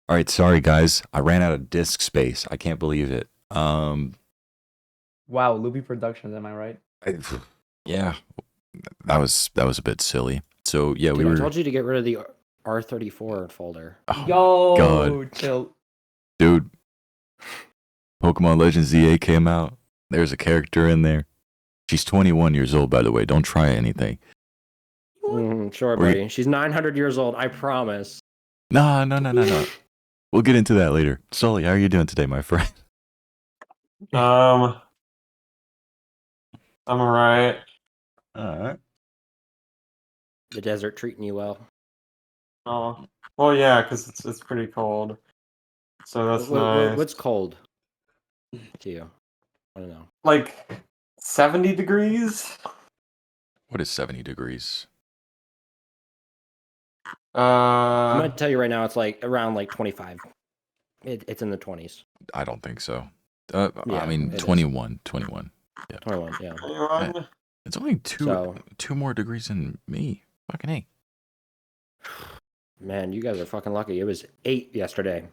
All right, sorry guys. I ran out of disk space. I can't believe it. Wow, Loopie Productions, am I right? Yeah, that was a bit silly. So yeah, Dude, I told you to get rid of the R34 folder. Oh Yo, God, chill. dude. Pokemon Legends ZA came out. There's a character in there. She's 21 years old, by the way. Don't try anything. Sure, buddy. She's 900 years old. I promise. No. We'll get into that later. Sully, how are you doing today, my friend? I'm alright. All right. The desert treating you well. Oh, well, yeah, because it's pretty cold. So that's nice. What's cold to you? I don't know. Like 70 degrees? What is 70 degrees? I'm gonna tell you right now, it's like around like 25. It's in the 20s. I don't think so. Yeah, I mean, it 21. Yeah. 21, yeah. 21? It's only two more degrees than me. Fucking A. Man, you guys are fucking lucky. It was 8 yesterday.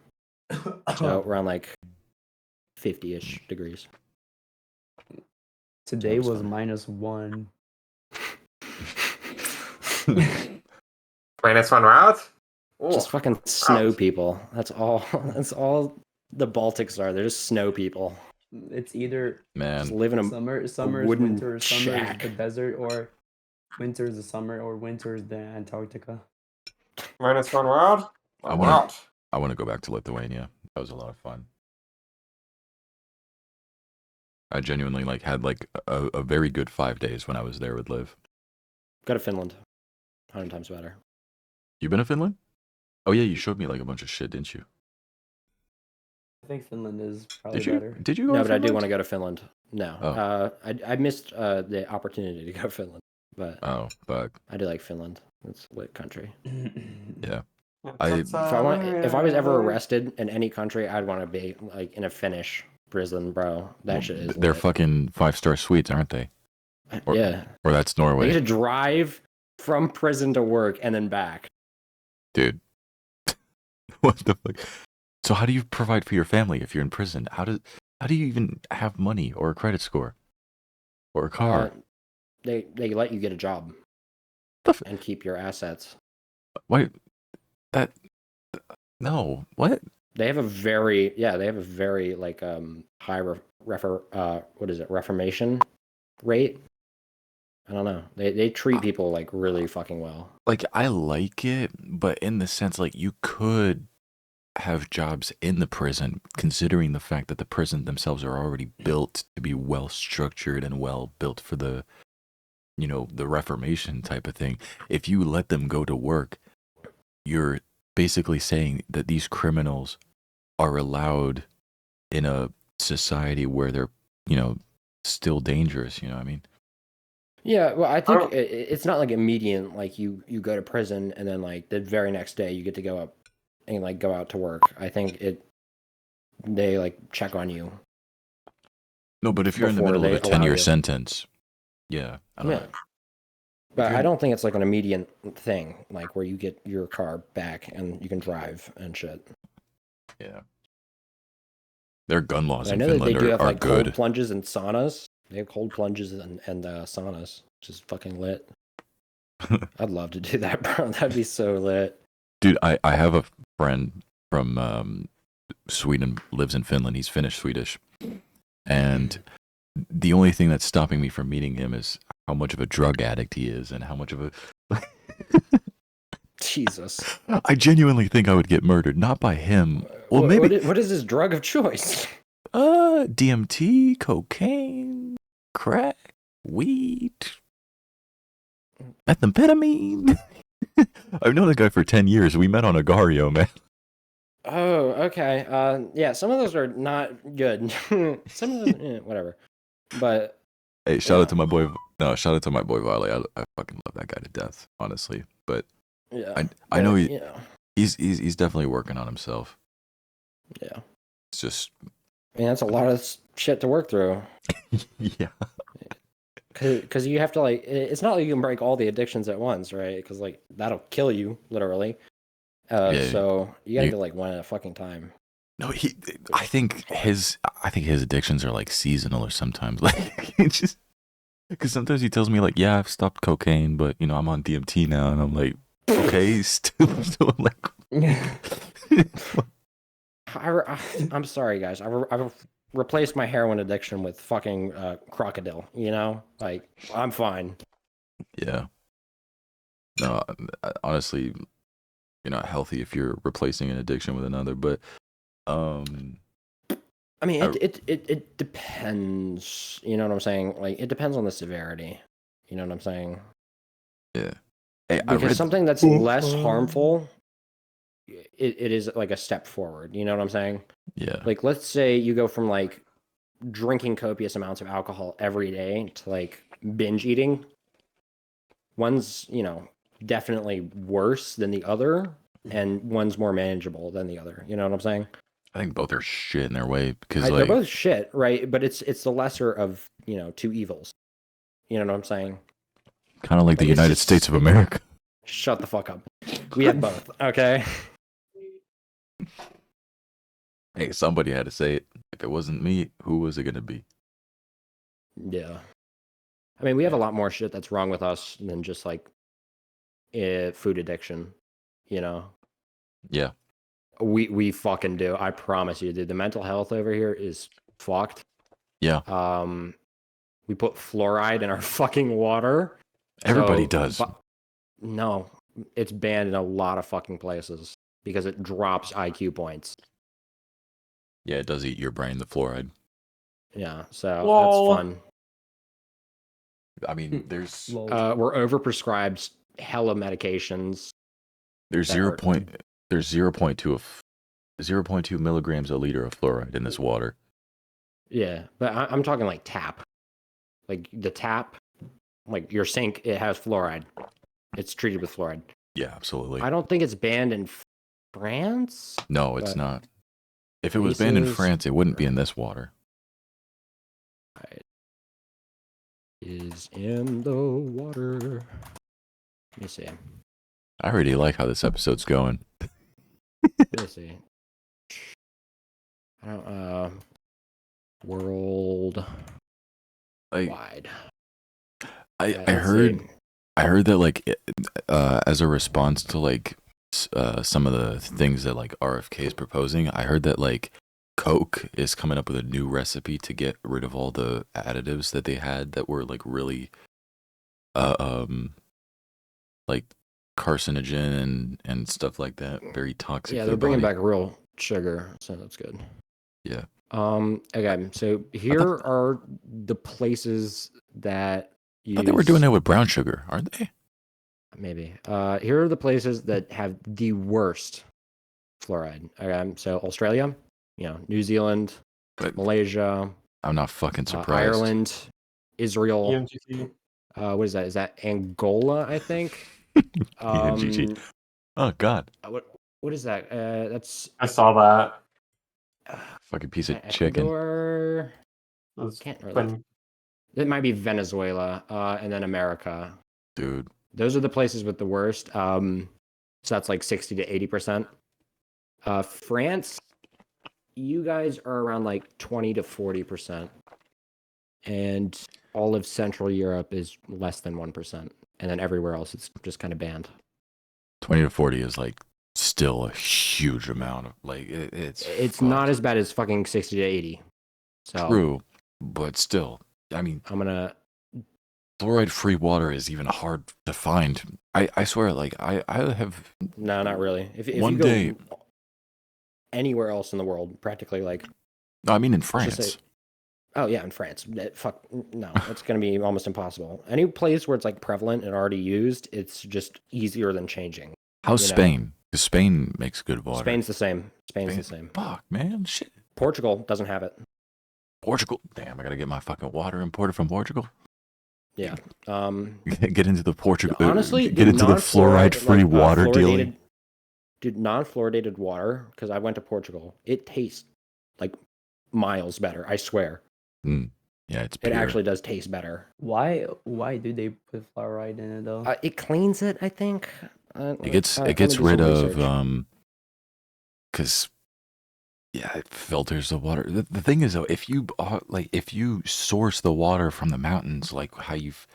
So around like 50-ish degrees. Today was -1. -1 route? Just fucking snow people. That's all. That's all the Baltics are. They're just snow people. It's either Just Man, living in summer is wooden winter, summer is shack. the desert, or winter is the summer, or winter is the Antarctica. -1 route? I want to go back to Lithuania. That was a lot of fun. I genuinely had a very good 5 days when I was there with Liv. Go to Finland. 100 times better. You been to Finland? Oh yeah, you showed me a bunch of shit, didn't you? I think Finland is probably Did you? better. Did you go? No, to but I do Finland? want to go to Finland. No. Oh. I missed the opportunity to go to Finland, but Oh, fuck. I do like Finland. It's a lit country. Yeah. If I was ever arrested in any country, I'd want to be like in a Finnish prison, bro. That shit is They're lit. fucking 5-star suites, aren't they? Or, Yeah. Or that's They Norway. get to drive from prison to work and then back. Dude. What the fuck? So how do you provide for your family if you're in prison? How do you even have money or a credit score? Or a car? They let you get a job and keep your assets. Wait, no, what? They have a very like high reformation rate. I don't know. They treat people like really fucking well. Like, I like it, but in the sense, you could have jobs in the prison, considering the fact that the prison themselves are already built to be well structured and well built for the, the Reformation type of thing. If you let them go to work, you're basically saying that these criminals are allowed in a society where they're, still dangerous, you know what I mean? Yeah, well, I think it's not like immediate. Like you go to prison and then like the very next day you get to go up and go out to work. I think they check on you. No, but if you're in the Before middle of a they allow 10-year you. sentence, yeah, I don't know. But I don't think it's like an immediate thing, like where you get your car back and you can drive and shit. Yeah. Their gun laws I in know that they Finland do have are like cold good. plunges and saunas. They have cold plunges and saunas, which is fucking lit. I'd love to do that, bro. That'd be so lit. Dude, I have a friend from Sweden, lives in Finland. He's Finnish Swedish. And the only thing that's stopping me from meeting him is how much of a drug addict he is and how much of a... Jesus. I genuinely think I would get murdered, not by him. Well, maybe... What is his drug of choice? DMT, cocaine, crack, weed, methamphetamine. I've known the guy for 10 years. We met on Agario, man. Oh, okay. Yeah, some of those are not good. Some of them, whatever. But Hey, shout out to my boy. No, shout out to my boy Valley. I fucking love that guy to death, honestly. But yeah, I know he's definitely working on himself. Yeah, It's just that's a lot of shit to work through. yeah. Because you have to it's not like you can break all the addictions at once, right? Because that'll kill you literally, Yeah. So you gotta You- get like one at a fucking time. No, I think his addictions are like seasonal or sometimes like it's just because sometimes he tells me like, yeah, I've stopped cocaine, but you know I'm on DMT now, and I'm like, okay, still like. I'm sorry, guys. I've replaced my heroin addiction with fucking crocodile. You know, like I'm fine. Yeah. No, honestly, you're not healthy if you're replacing an addiction with another. But I mean, it depends. You know what I'm saying? Like it depends on the severity. You know what I'm saying? yeah. Hey, Because something that's less harmful, it is like a step forward. You know what I'm saying? Yeah. Like let's say you go from like drinking copious amounts of alcohol every day to like binge eating. One's, you know, definitely worse than the other, and one's more manageable than the other. You know what I'm saying? I think both are shit in their way because They're like both shit, right? But it's the lesser of, you know, two evils. You know what I'm saying? kind of like the Like, it's United just- States of America. Shut the fuck up. We have both, okay? Hey, somebody had to say it. If it wasn't me, who was it gonna be? Yeah. I mean, we have a lot more shit that's wrong with us than just like food addiction, you know? Yeah. We fucking do. I promise you, dude. The mental health over here is fucked. Yeah. We put fluoride in our fucking water. Everybody So, does. No, it's banned in a lot of fucking places because it drops IQ points. Yeah, it does eat your brain, the fluoride. Yeah, so Lol. that's fun. I mean, there's Lol. We're overprescribed hella medications. there's that 0.2 milligrams a liter of fluoride in this water. Yeah, but I'm talking like tap. Like the tap, like your sink, it has fluoride. It's treated with fluoride. Yeah, absolutely. I don't think it's banned in France. No, it's but not. If it was banned in places- France, it wouldn't be in this water. Is in the water. Let me see. I already like how this episode's going. Let me see. I don't, world Like wide. I Let's heard see. I heard that like as a response to like some of the things that like RFK is proposing, I heard that like Coke is coming up with a new recipe to get rid of all the additives that they had that were like really like carcinogen and stuff like that, very toxic. Yeah, for they're the bringing body. back real sugar, so that's good. Yeah. Okay, so here are the places that I thought they were doing it with brown sugar, aren't they? maybe. Here are the places that have the worst fluoride. Okay, so Australia, you know, New Zealand, But Malaysia, I'm not fucking surprised. Ireland, Israel. EMGT. What is that? Is that Angola? I think. EMGT. Oh God, What is that? That's I saw that. fucking piece of chicken. Ecuador. It was Can't really. when It might be Venezuela, and then America. Dude. Those are the places with the worst. So that's like 60 to 80%. France, you guys are around like 20 to 40%. And all of Central Europe is less than 1%. And then everywhere else, it's just kind of banned. 20 to 40 is like still a huge amount of like it's not as bad as fucking 60 to 80. So true, but still, I mean, I'm gonna. fluoride-free water is even hard to find. I swear, like I have No, not really. If one you go day. anywhere else in the world, practically like. No, I mean in Let's France. just say- Oh yeah, in France. Fuck no, it's gonna be almost impossible. Any place where it's like prevalent and already used, it's just easier than changing. How's you know. Spain? Because Spain makes good water. Spain's the same. Spain's the same. Fuck, man, shit. Portugal doesn't have it. Portugal. Damn, I gotta get my fucking water imported from Portugal. Yeah. Get into the Portugal. Honestly, get into the fluoride-free water dealing. Dude, non-fluoridated water, because I went to Portugal, it tastes like miles better. I swear. Yeah, it's It pure. actually does taste better. Why do they put fluoride in it though? It cleans it, I think. It gets rid of because it filters the water. The thing is though, if you source the water from the mountains, like how you've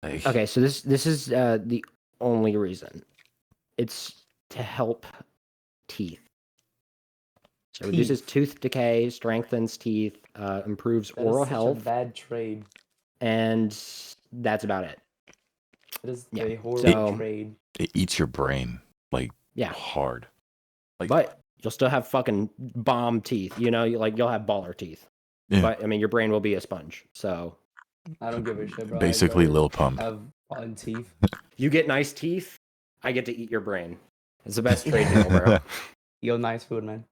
okay, so this is the only reason. It's to help teeth. So it reduces tooth decay, strengthens teeth, improves oral health. Such a bad trade. And that's about it. It is a horrible trade. It eats your brain hard. But you'll still have fucking bomb teeth. You'll have baller teeth. Yeah. But I mean, your brain will be a sponge. So I don't give a shit, bro. Basically, Lil Pump. Have fun teeth. You get nice teeth. I get to eat your brain. It's the best trade deal, bro. Yo, nice food, man.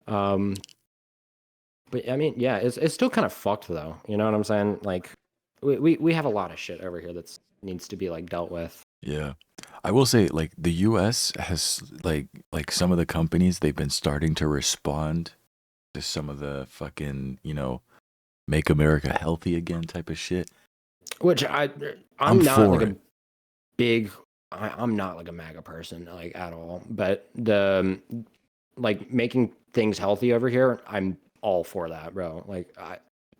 But I mean, yeah, it's still kind of fucked though. You know what I'm saying? Like, we have a lot of shit over here that needs to be dealt with. Yeah, I will say the U.S. has some of the companies, they've been starting to respond to some of the fucking make America healthy again type of shit. Which I'm not a big. I'm not a MAGA person at all. But the making things healthy over here, I'm all for that, bro.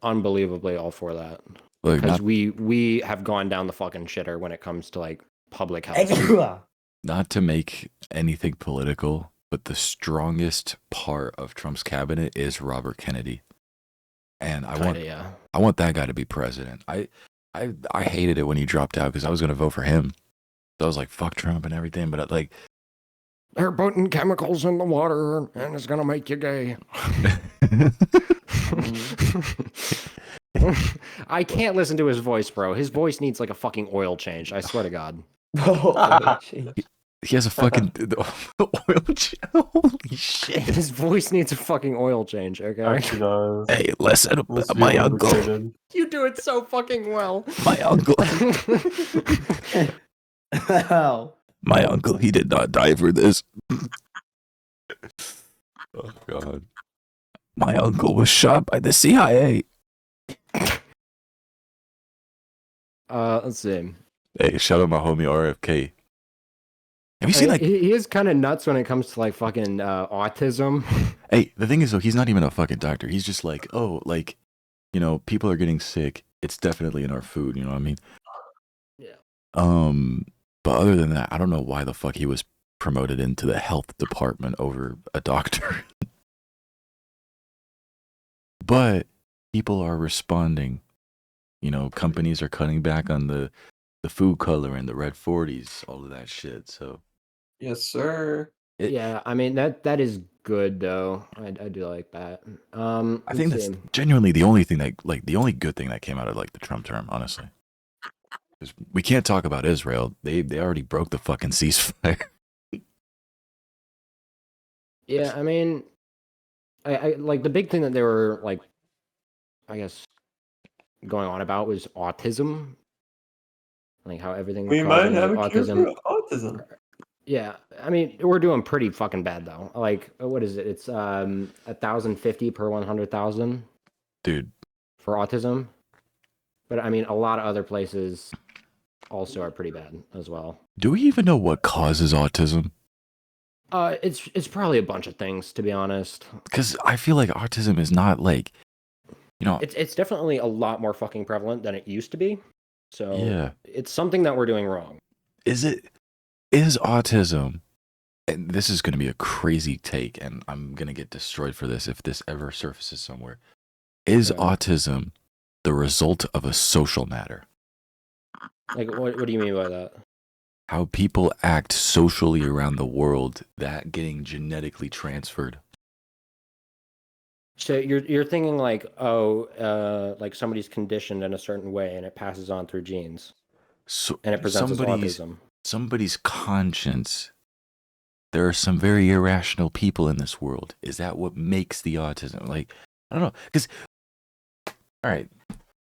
Unbelievably all for that. Because we have gone down the fucking shitter when it comes to public health. Not to make anything political, but the strongest part of Trump's cabinet is Robert Kennedy, and I want that guy to be president. I hated it when he dropped out because I was gonna vote for him. So I was like, fuck Trump and everything, but they're putting chemicals in the water and it's gonna make you gay. I can't listen to his voice, bro. His voice needs a fucking oil change. I swear to God. He has a fucking oil change. Holy shit. His voice needs a fucking oil change, okay? Actually does. Hey, listen, my uncle. You do it so fucking well. My uncle. Wow. My uncle, he did not die for this. Oh, God. My uncle was shot by the CIA. Let's see. Hey, shout out my homie RFK. Have you seen he is kind of nuts when it comes to fucking autism. Hey, the thing is though, he's not even a fucking doctor. He's just people are getting sick. It's definitely in our food, you know what I mean? Yeah. But other than that, I don't know why the fuck he was promoted into the health department over a doctor. But people are responding. Companies are cutting back on the food coloring, the red 40s, all of that shit. So, yes, sir. Yeah, I mean that is good though. I do like that. I think that's genuinely the only thing the only good thing that came out of the Trump term, honestly. Because we can't talk about Israel. They already broke the fucking ceasefire. Yeah, I mean, I the big thing that they were I guess going on about was autism, how everything. We might have a cure autism. for autism. Yeah, I mean we're doing pretty fucking bad though. What is it? It's 1,050 per 100,000. Dude. For autism, but I mean a lot of other places also are pretty bad as well. Do we even know what causes autism? It's probably a bunch of things, to be honest. Because I feel like autism is not It's definitely a lot more fucking prevalent than it used to be. So yeah, it's something that we're doing wrong. Is autism? And this is going to be a crazy take, and I'm going to get destroyed for this if this ever surfaces somewhere. Is autism the result of a social matter? What do you mean by that? How people act socially around the world, that getting genetically transferred. So you're thinking somebody's conditioned in a certain way and it passes on through genes. So and it presents as autism. Somebody's conscience. There are some very irrational people in this world. Is that what makes the autism? I don't know. Because, all right,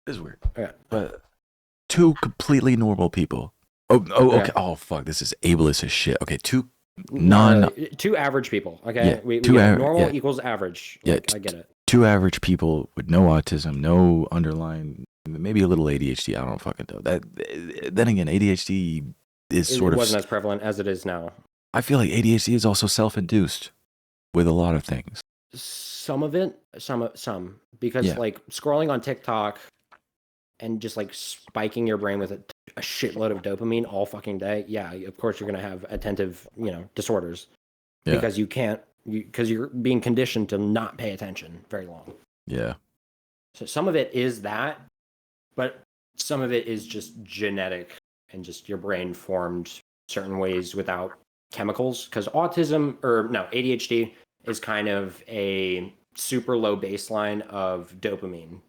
this is weird. Yeah. But two completely normal people. Okay. Oh, fuck. This is ableist as shit. Okay, two average people. Okay, yeah, normal equals average. I get it. Two average people with no autism, no underlying, maybe a little ADHD. I don't fucking know that. Then again, ADHD is it sort of. wasn't as prevalent as it is now. I feel like ADHD is also self-induced with a lot of things. Some of it, some because Yeah. like scrolling on TikTok and just like spiking your brain with a shitload of dopamine all fucking day. Yeah, of course you're gonna have attentive, disorders Yeah. because because you're being conditioned to not pay attention very long. Yeah. So some of it is that, but some of it is just genetic and just your brain formed certain ways without chemicals. Because ADHD is kind of a super low baseline of dopamine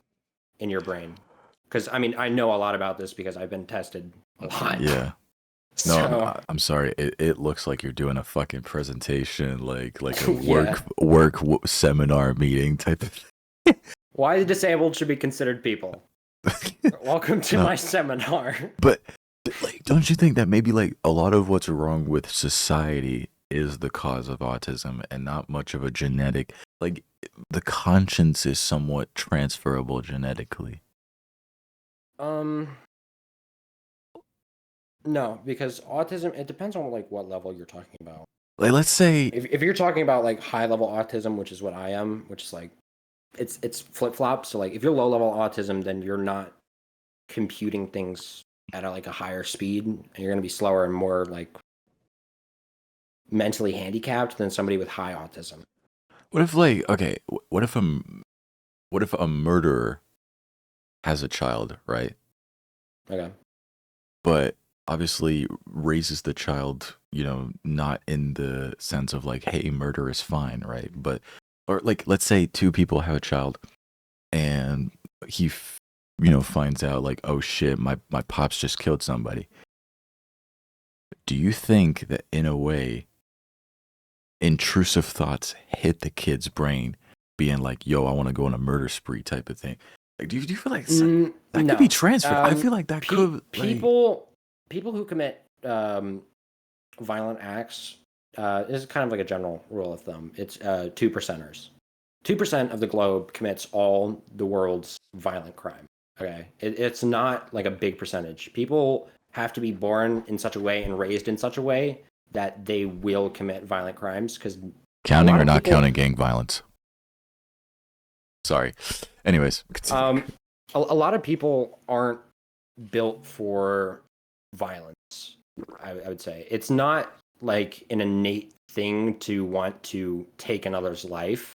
in your brain. Because I know a lot about this because I've been tested a lot. Yeah. No, So, I'm sorry. It looks like you're doing a fucking presentation, like a Yeah. work seminar meeting type of thing. why the disabled should be considered people. Welcome to my seminar. But like, don't you think that maybe like a lot of what's wrong with society is the cause of autism and not much of a genetic, like the conscience is somewhat transferable genetically. No, because autism, it depends on like what level you're talking about. Like, let's say, If you're talking about like high level autism, which is what I am, which is like it's flip flop. So like if you're low level autism, then you're not computing things at like a higher speed, and you're gonna be slower and more like mentally handicapped than somebody with high autism. what if like, okay, what if a murderer has a child, right? Okay. But obviously raises the child, not in the sense of like, hey, murder is fine, right? But, or like, let's say two people have a child and he, finds out like, oh shit, my pops just killed somebody. Do you think that in a way, intrusive thoughts hit the kid's brain being like, yo, I want to go on a murder spree type of thing? Like, do you feel like that No. could be transferred? I feel like that could people who commit violent acts. This is kind of like a general rule of thumb. It's 2%ers. 2% of the globe commits all the world's violent crime. Okay, it's not like a big percentage. People have to be born in such a way and raised in such a way that they will commit violent crimes. Because counting or not counting gang violence. Sorry. Anyways, a lot of people aren't built for violence. I would say it's not like an innate thing to want to take another's life,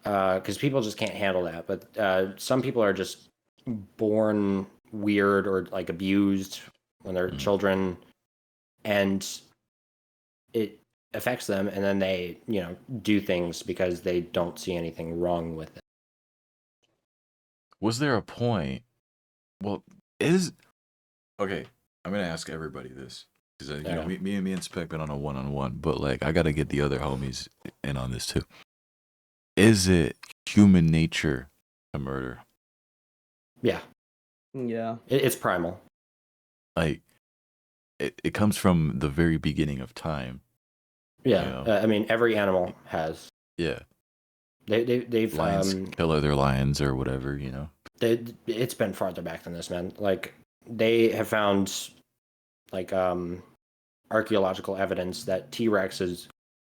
because people just can't handle that. But some people are just born weird or like abused when they're children, and it affects them, and then they do things because they don't see anything wrong with it. Was there a point? Well, okay. I'm gonna ask everybody this because me and Spec been on a one-on-one, but like I gotta get the other homies in on this too. Is it human nature to murder? Yeah. It's primal. Like it comes from the very beginning of time. Yeah, every animal has. Yeah. They've lions kill other lions or whatever, It's been farther back than this, man. Like they have found like archaeological evidence that T-Rexes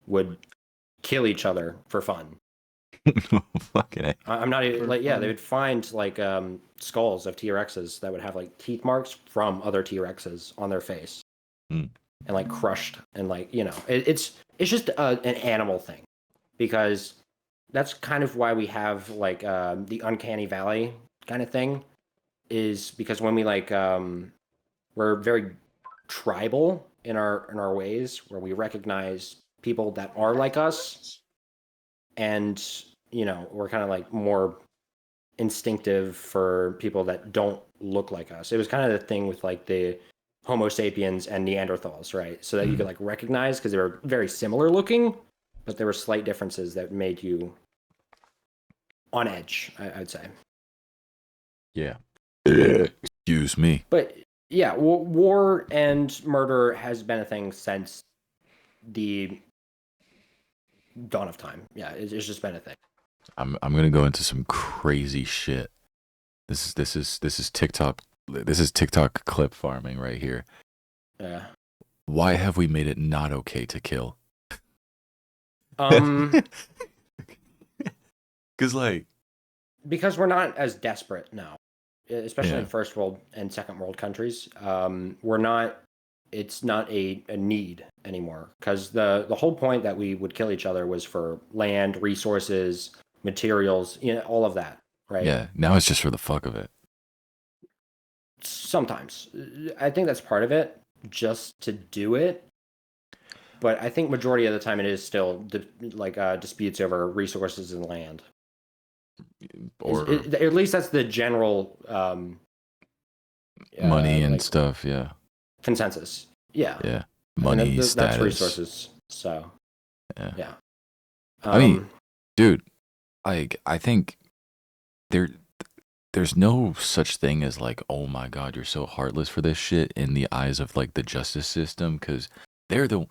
would kill each other for fun. Fucking A. I'm not even like, yeah, they would find like skulls of T-Rexes that would have like teeth marks from other T-Rexes on their face, and like crushed, and like it's just an animal thing, because that's kind of why we have like the uncanny valley kind of thing, is because when we like we're very tribal in our ways, where we recognize people that are like us, and we're kind of like more instinctive for people that don't look like us. It was kind of the thing with like the Homo sapiens and Neanderthals, right? So that you could like recognize, because they were very similar looking, but there were slight differences that made you on edge, I'd say. Yeah. Excuse me. But yeah, war and murder has been a thing since the dawn of time. Yeah, it's just been a thing. I'm gonna go into some crazy shit. This is TikTok this is TikTok clip farming right here. Yeah. Why have we made it not okay to kill? Because like, because we're not as desperate now, especially Yeah. in first world and second world countries. We're not. It's not a need anymore, because the whole point that we would kill each other was for land, resources, materials, all of that, right? yeah, now it's just for the fuck of it. Sometimes I think that's part of it, just to do it. But I think majority of the time it is still disputes over resources and land. Or At least that's the general money and stuff, yeah. Consensus. Yeah. Yeah. Money, status. That's resources. So, yeah. I mean, dude, I think there's no such thing as like, oh my God, you're so heartless for this shit in the eyes of like the justice system, because they're them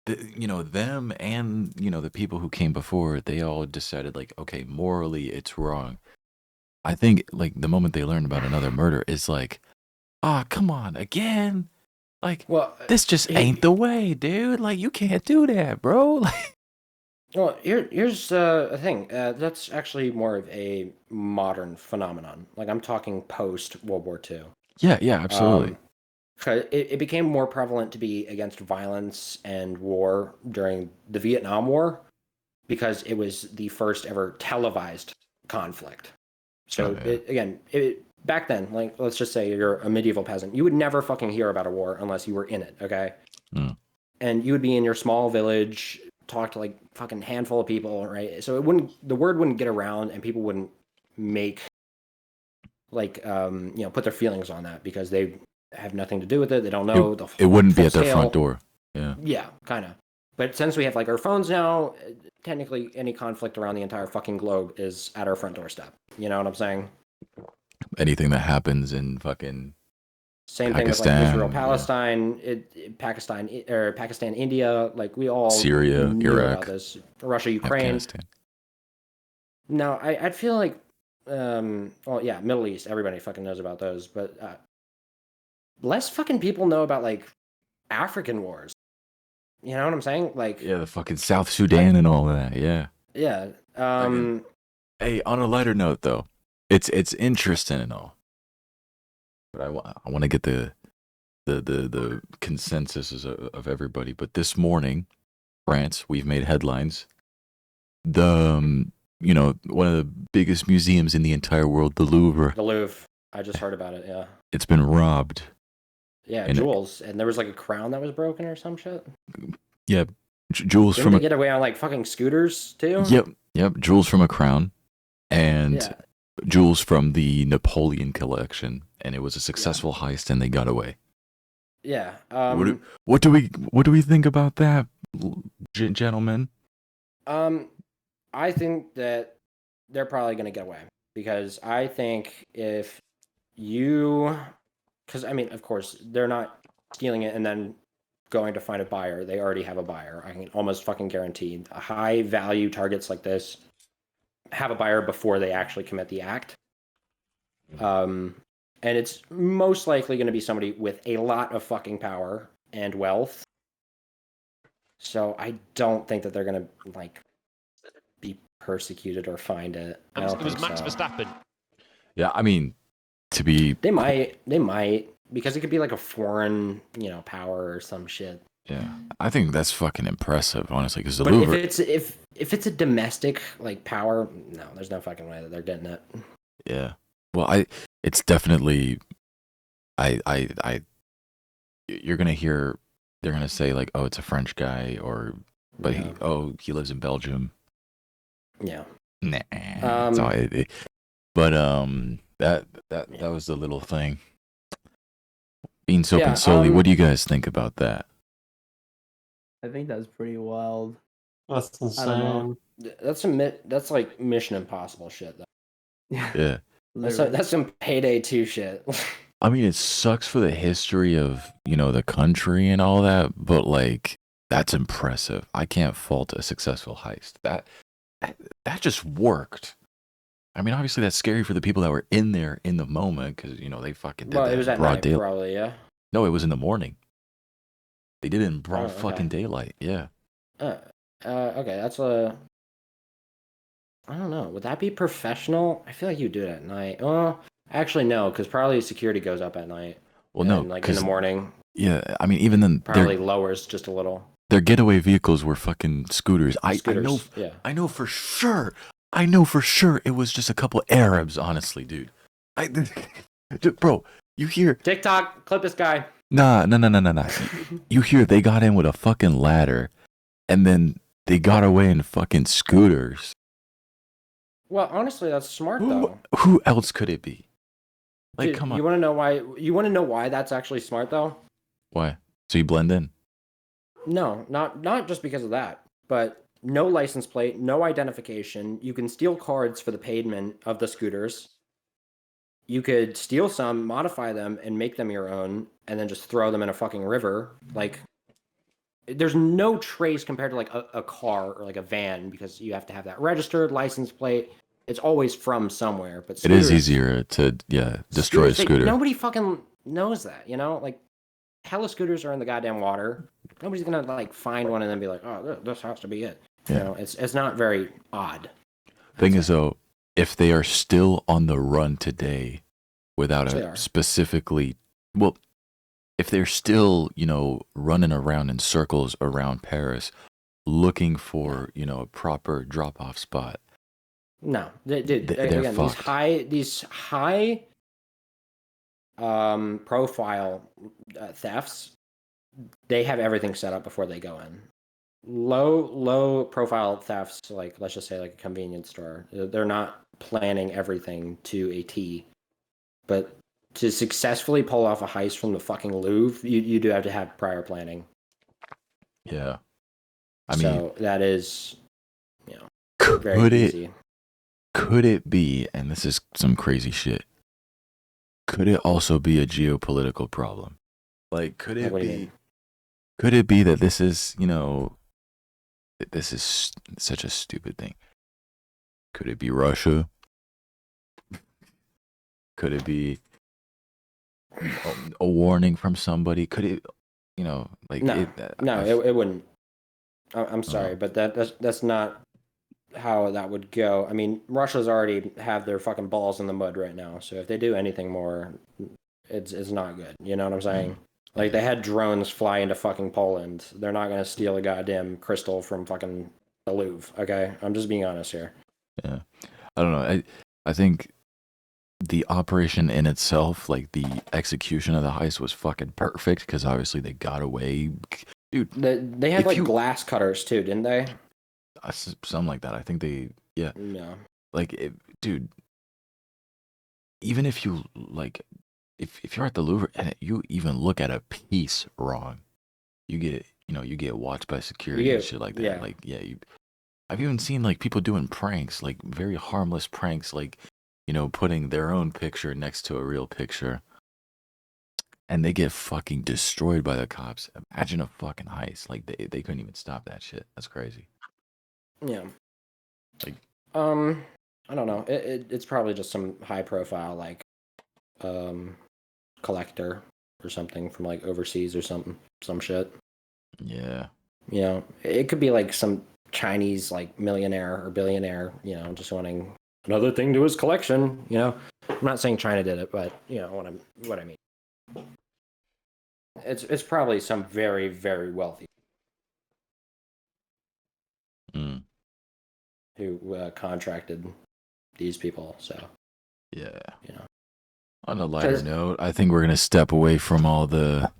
and the people who came before, they all decided like, okay, morally it's wrong. I think like the moment they learn about another murder, it's like, come on, again? Like, well, this just ain't the way, dude. Like, you can't do that, bro. Like, well, here's a thing. That's actually more of a modern phenomenon. Like, I'm talking post World War II. Yeah, absolutely. It became more prevalent to be against violence and war during the Vietnam War, because it was the first ever televised conflict. So, back then, like, let's just say you're a medieval peasant, you would never fucking hear about a war unless you were in it, okay? And you would be in your small village, talk to like fucking handful of people, right? So the word wouldn't get around, and people wouldn't make like put their feelings on that, because they have nothing to do with it. They don't know it wouldn't be at their front door. Yeah, kind of. But since we have like our phones now, technically any conflict around the entire fucking globe is at our front doorstep. You know what I'm saying? Anything that happens in fucking same Pakistan, thing with like Israel, Palestine, Pakistan, India, like we all Syria, knew Iraq, about this. Russia, Ukraine. Afghanistan. No, I'd feel like Middle East, everybody fucking knows about those, but less fucking people know about like African wars. You know what I'm saying? Like, yeah, the fucking South Sudan and all that. Yeah. Yeah. Hey, on a lighter note though, it's interesting and all, but I want to get the consensus of everybody. But this morning, France, we've made headlines. The one of the biggest museums in the entire world, the Louvre. The Louvre. I just heard about it. Yeah. It's been robbed. Yeah, jewels, and there was like a crown that was broken or some shit. Yeah, jewels Didn't they get away on like fucking scooters too? Yep, jewels from a crown, and jewels from the Napoleon collection, and it was a successful heist, and they got away. Yeah. What do we think about that, gentlemen? I think that they're probably gonna get away, because I think because I mean, of course, they're not stealing it and then going to find a buyer. They already have a buyer. I can almost fucking guarantee high value targets like this have a buyer before they actually commit the act. And it's most likely going to be somebody with a lot of fucking power and wealth. So I don't think that they're going to like be persecuted or find it. It was Max Verstappen. Yeah, I mean, they might, because it could be like a foreign, power or some shit. Yeah, I think that's fucking impressive, honestly. Because the but Louvre, if it's a domestic like power, no, there's no fucking way that they're getting it. Yeah, well, it's definitely, you're gonna hear, they're gonna say like, oh, it's a French guy, but he lives in Belgium. Yeah. Nah. That was the little thing. Bean Soap and Sully, what do you guys think about that? I think that's pretty wild. That's insane. I don't know. That's like Mission Impossible shit, though. Yeah. That's some Payday 2 shit. I mean, it sucks for the history of, the country and all that, but like, that's impressive. I can't fault a successful heist. That just worked. I mean, obviously that's scary for the people that were in there in the moment because they fucking did Well, that it was in at broad night, daylight. probably, yeah. No, it was in the morning. They did it in broad okay. fucking daylight. Yeah. Okay, that's a. I don't know. Would that be professional? I feel like you do it at night. Well, actually, no, because probably security goes up at night. Well, and no, like in the morning, yeah. I mean, even then, probably lowers just a little. their getaway vehicles were fucking scooters. Scooters, yeah. I know for sure. It was just a couple Arabs, honestly, dude. Bro, you hear TikTok, clip this guy. Nah. You hear they got in with a fucking ladder, and then they got away in fucking scooters. Well, honestly, that's smart though. Who else could it be? Like, Dude, come on. You want to know why? You want to know why that's actually smart though? Why? So you blend in? No, not just because of that, but no license plate, no identification. You can steal cards for the payment of the scooters. You could steal some, modify them, and make them your own, and then just throw them in a fucking river. Like, there's no trace compared to like a car or like a van because you have to have that registered license plate. It's always from somewhere. But it is easier to destroy a scooter. Nobody fucking knows that, like hella scooters are in the goddamn water. Nobody's gonna like find one and then be like, oh, this has to be it. Yeah. It's not very odd. Thing is though, if they are still on the run today without if they're still, running around in circles around Paris looking for, a proper drop-off spot. No, dude. They're again, fucked. these high profile thefts, they have everything set up before they go in. Low profile thefts, like let's just say like a convenience store, they're not planning everything to a T. But to successfully pull off a heist from the fucking Louvre, you do have to have prior planning. Yeah. So that is, very easy. Could it be, and this is some crazy shit, could it also be a geopolitical problem? Like, could it be that this is, this is such a stupid thing? Could it be Russia? Could it be a warning from somebody? Could it, No, it wouldn't. I'm sorry, but that's not how that would go. I mean, Russia's already have their fucking balls in the mud right now. So if they do anything more, it's not good. You know what I'm saying? Like they had drones fly into fucking Poland. They're not gonna steal a goddamn crystal from fucking the Louvre. Okay, I'm just being honest here. Yeah, I don't know. I think the operation in itself, like the execution of the heist, was fucking perfect because obviously they got away. Dude, they had like glass cutters too, didn't they? Something like that. I think they, yeah. No. Like, dude, even if you, like, if you're at the Louvre and you even look at a piece wrong, you get watched by security and shit like that. Yeah. Like, yeah, I've even seen, like, people doing pranks, like, very harmless pranks, like, putting their own picture next to a real picture. And they get fucking destroyed by the cops. Imagine a fucking heist. Like, they couldn't even stop that shit. That's crazy. Yeah. Like, I don't know. It's probably just some high profile like collector or something from like overseas or some shit. Yeah. It could be like some Chinese like millionaire or billionaire, just wanting another thing to his collection, I'm not saying China did it, but what I mean. It's probably some very, very wealthy who contracted these people. So yeah, On a lighter note, I think we're gonna step away from all of that.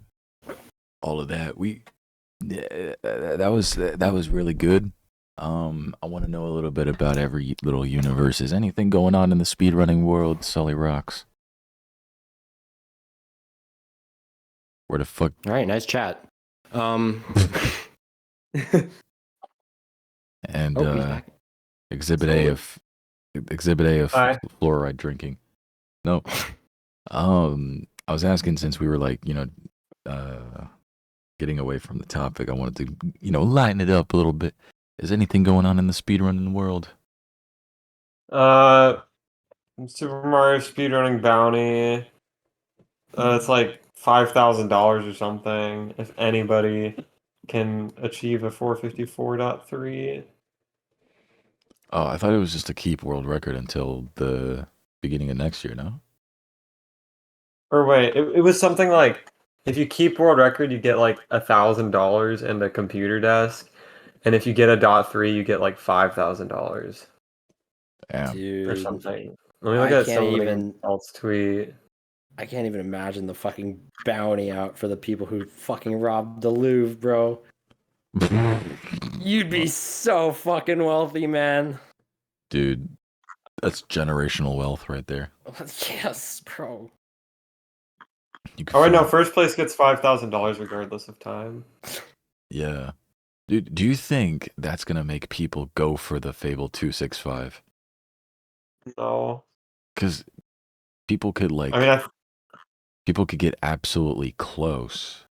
That was really good. I want to know a little bit about every little universe. Is anything going on in the speedrunning world, sullyrox? Where the fuck? All right, nice chat. And Exhibit A of fluoride drinking. No. I was asking, since we were like, getting away from the topic, I wanted to, lighten it up a little bit. Is anything going on in the speedrunning world? Super Mario speedrunning bounty. It's like $5,000 or something. If anybody can achieve a 454.3. Oh, I thought it was just to keep world record until the beginning of next year. No. Or wait, it was something like if you keep world record, you get like $1,000 in the computer desk, and if you get a .3, you get like $5,000 Damn. or Dude, something. Let me look I at can't somebody even. else tweet. I can't even imagine the fucking bounty out for the people who fucking robbed the Louvre, bro. You'd be so fucking wealthy, man. Dude, that's generational wealth right there. Yes, bro. You could Oh wait, no, find- first place gets $5,000 regardless of time. Yeah. Dude, do you think that's gonna make people go for the Fable 265? No, Because people could like I mean, people could get absolutely close.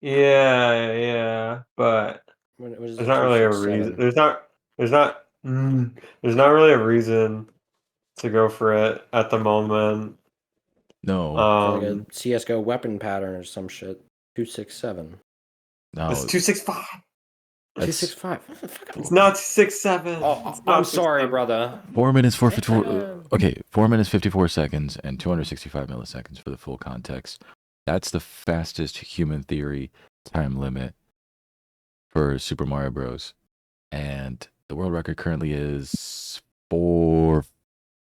yeah, but What is there's it? not really a reason. 267. There's not really a reason to go for it at the moment. No, For like a CS:GO weapon pattern or some shit. 267. no. It's 265. That's 265. It's not 267. Oh, It's not I'm sorry, 267. brother. 4 minutes 454. Damn. Okay, 4 minutes 54 seconds and 265 milliseconds for the full context. That's the fastest human theory time limit for Super Mario Bros. And the world record currently is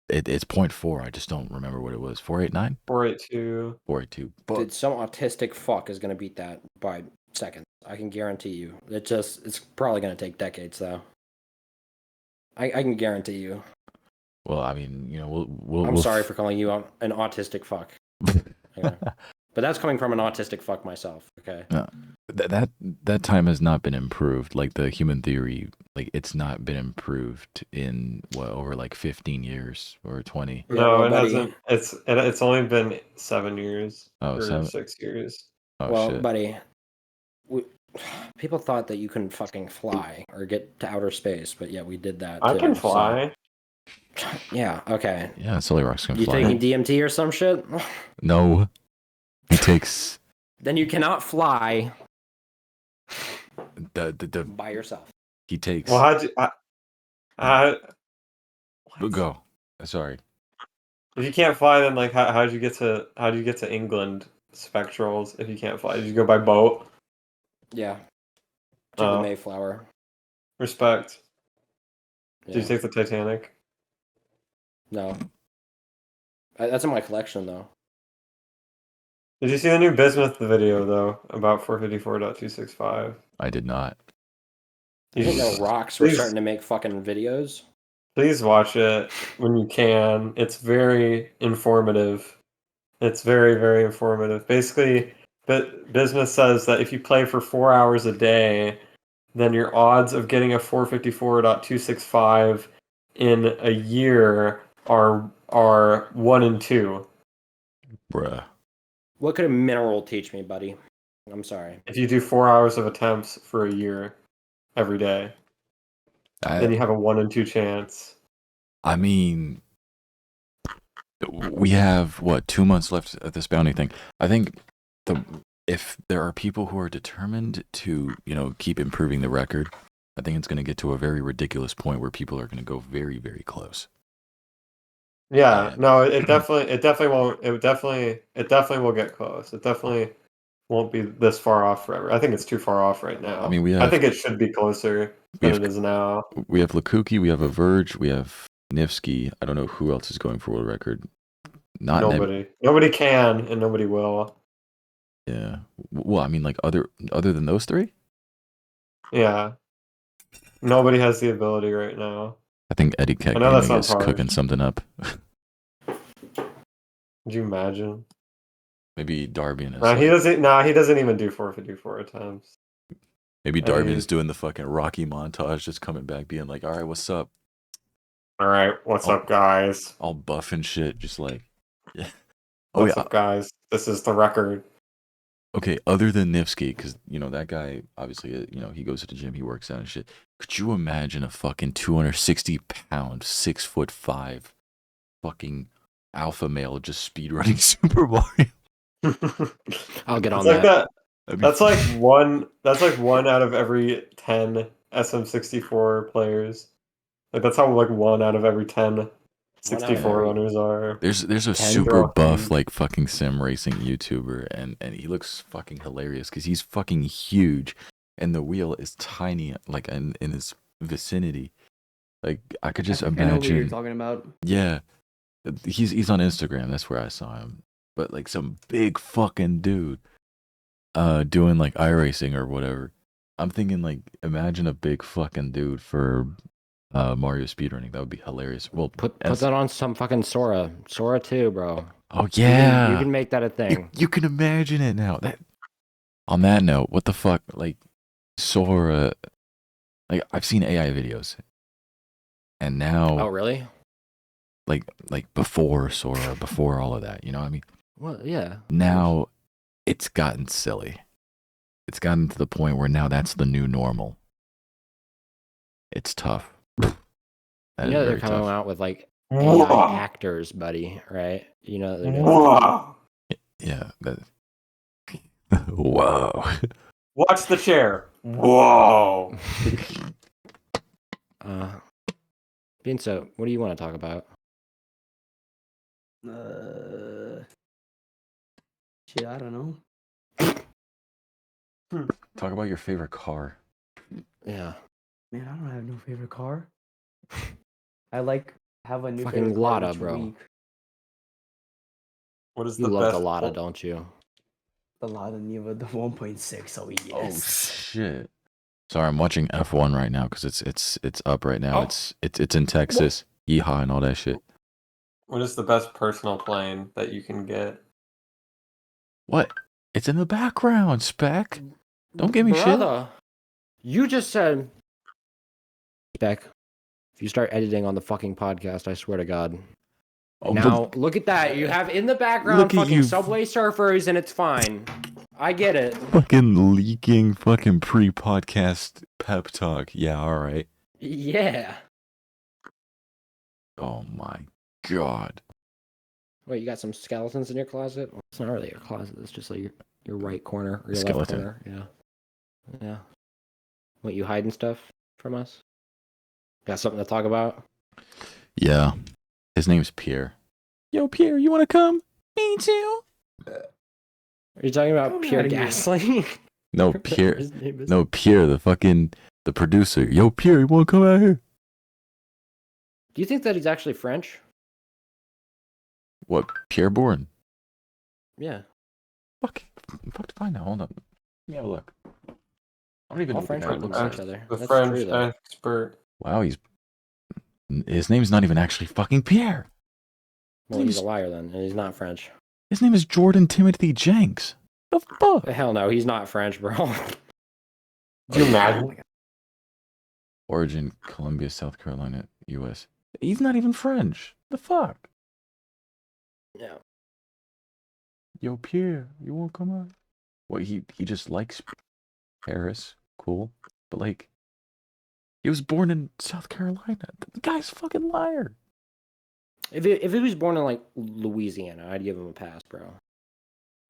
it's 0.4. I just don't remember what it was. 489? 482. 482. But Dude, some autistic fuck is gonna beat that by seconds. I can guarantee you. It's probably gonna take decades though. I can guarantee you. well, I mean, you know, we'll I'm sorry for calling you an autistic fuck. Okay. But that's coming from an autistic fuck myself. Okay. No, that time has not been improved. Like the human theory, like it's not been improved in what over like 15 years or 20. Yeah, No, well, it buddy. hasn't. It's only been 7 years Oh, or 7. 6 years. Oh Well, shit. buddy, people thought that you couldn't fucking fly or get to outer space, but yeah, we did that. I too, can so- fly. Yeah. Okay. Yeah, sullyrox can You fly. taking DMT or some shit? No, he takes Then you cannot fly the by yourself. he takes. Well, how'd you? Go. Sorry. If you can't fly, then like how'd you get to England spectrals? If you can't fly, did you go by boat? Yeah. Took Oh. the Mayflower. Respect. Yeah. Did you take the Titanic? No. That's in my collection though. Did you see the new Bismuth video though about 454.265? I did not. I You didn't know should- rocks were please- starting to make fucking videos. Please watch it when you can. It's very informative. It's very, very informative. Basically, Bismuth says that if you play for 4 hours a day, then your odds of getting a 454.265 in a year are 1 in 2. Bruh. What could a mineral teach me, buddy? I'm sorry. If you do 4 hours of attempts for a year every day, then you have a 1 in 2 chance. I mean, we have what 2 months left at this bounty thing. I think if there are people who are determined to, you know, keep improving the record, I think it's going to get to a very ridiculous point where people are going to go very, very close. Yeah, Yeah. no, it definitely won't. It definitely will get close. It definitely won't be this far off forever. I think it's too far off right now. I mean, I think it should be closer than it is now. We have Lakuki, we have a Verge, we have Nifsky. I don't know who else is going for world record. Not Nobody can, and nobody will. Yeah. Well, I mean, like other than those three. Yeah, nobody has the ability right now. I think Eddie Keck I know that's Gaming not is hard. cooking something up. Could you imagine? Maybe Darbian is. Nah, he like- doesn't. Nah, he doesn't even do 454 attempts. Maybe I mean- Darbian's doing the fucking Rocky montage, just coming back, being like, "All right, what's up?" All right, what's Oh. up, guys? All buff and shit, just like, yeah. Oh What's yeah. up, guys? This is the record. Okay. Other than Nifsky, because you know that guy, obviously, you know, he goes to the gym, he works out and shit. Could you imagine a fucking 260-pound, 6'5" fucking alpha male just speedrunning Super Mario? I'll get on It's like that. That'd be That's like one. That's like 1 out of every 10 SM64 players. Like that's how like 1 out of every 10 64 every- runners are. There's a 10 super girl buff huge. like fucking sim racing YouTuber, and he looks fucking hilarious because he's fucking huge, and the wheel is tiny like in his vicinity. Like I could just I know what you're imagine. talking about. Yeah, he's on Instagram. That's where I saw him. But like some big fucking dude, doing like iRacing or whatever. I'm thinking like imagine a big fucking dude for Mario speedrunning. That would be hilarious. Well, Put that on some fucking Sora 2, bro. Oh You yeah, can make that a thing. You can imagine it now. On that note, what the fuck? Like Sora, like I've seen AI videos, and now Oh really? like before Sora, before all of that. You know what I mean? Well, yeah. Now it's gotten silly. It's gotten to the point where now that's the new normal. It's tough. That You is know they're very coming tough. out with like Whoa. AI actors, buddy, right? You know they're doing. Whoa. Yeah. Whoa. Watch the chair. Whoa. Binso, what do you want to talk about? Shit, I don't know. Talk about your favorite car. Yeah. Man, I don't have no favorite car. I have a new Fucking favorite car Lada, each bro. week. What is You the love best? the Lada, don't you? The Lada Niva, the 1.6. Oh Oh yes. shit. Sorry, I'm watching F1 right now because it's up right now. Oh. It's in Texas, Yeehaw and all that shit. What is the best personal plane that you can get? What? It's in the background, Spec. Don't give me Brother, you just said. Beck, if you start editing on the fucking podcast, I swear to God. Oh, Now, look at that. You have in the background Look at fucking you. Subway Surfers, and it's fine. I get it. fucking leaking fucking pre-podcast pep talk. Yeah, all right. Yeah. Oh my god. Wait, you got some skeletons in your closet? Well, it's not really your closet. It's just like your right corner or your left Skeleton. corner. Yeah. Yeah. What, you hiding stuff from us? Got something to talk about? Yeah. His name's Pierre. Yo, Pierre, you want to come? Me too. Are you talking about Come Pierre outta here. Gasly? No, Pierre. His name is- No, Pierre, the producer. Yo, Pierre, you want to come out here? Do you think that he's actually French? What, Pierre Bourne? Yeah. Fuck to find out. Hold on. Let me have a look. I don't even All know French what people that know looks each like. other. The That's French true, though. expert. Wow, his name's not even actually fucking Pierre. Well, he's a liar then, and he's not French. His name is Jordan Timothy Jenks. The fuck? Hell no, he's not French, bro. Do you imagine? Origin, Columbia, South Carolina, U.S. He's not even French. The fuck? Yeah. Yo, Pierre, you won't come out? Well, he just likes Paris. Cool. But, like, he was born in South Carolina. The guy's a fucking liar. If he was born in, like, Louisiana, I'd give him a pass, bro.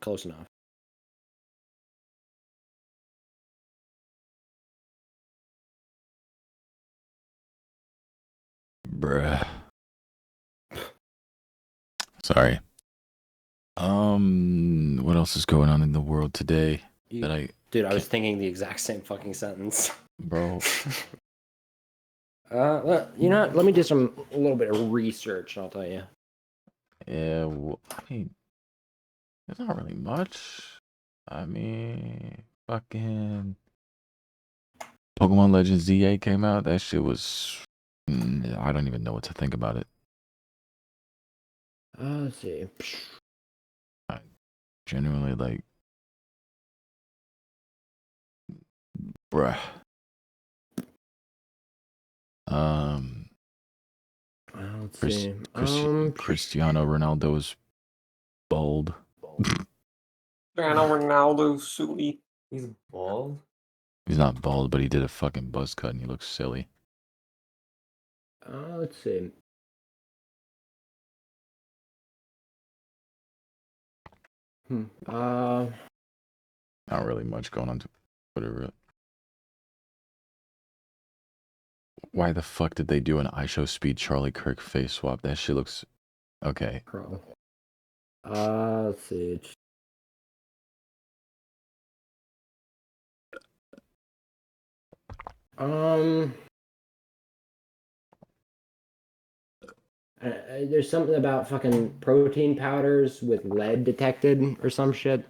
Close enough. Bruh. Sorry. What else is going on in the world today Dude, I was thinking the exact same fucking sentence. bro? You know what? Let me do a little bit of research, and I'll tell you. Yeah, I mean, there's not really much. I mean, fucking Pokemon Legends ZA came out. That shit was. I don't even know what to think about it. Let's see. Genuinely, like, bruh. Let's see. Cristiano Ronaldo's bald. Cristiano Ronaldo, Suli. He's bald. He's not bald, but he did a fucking buzz cut and he looks silly. Let's see. Not really much going on to whatever. Why the fuck did they do an iShowSpeed Charlie Kirk face swap? That shit looks okay. Pro. Let's see. There's something about fucking protein powders with lead detected or some shit.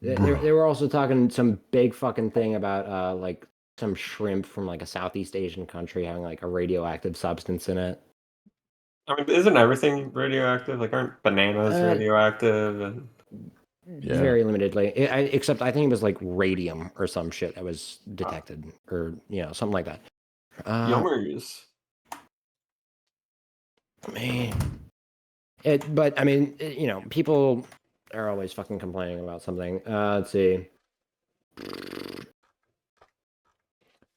They were also talking some big fucking thing about like some shrimp from like a Southeast Asian country having like a radioactive substance in it. I mean, isn't everything radioactive? Like, aren't bananas radioactive? And Yeah. Very limitedly, except I think it was like radium or some shit that was detected, or something like that. yummers. Man, but I mean, people are always fucking complaining about something. Let's see.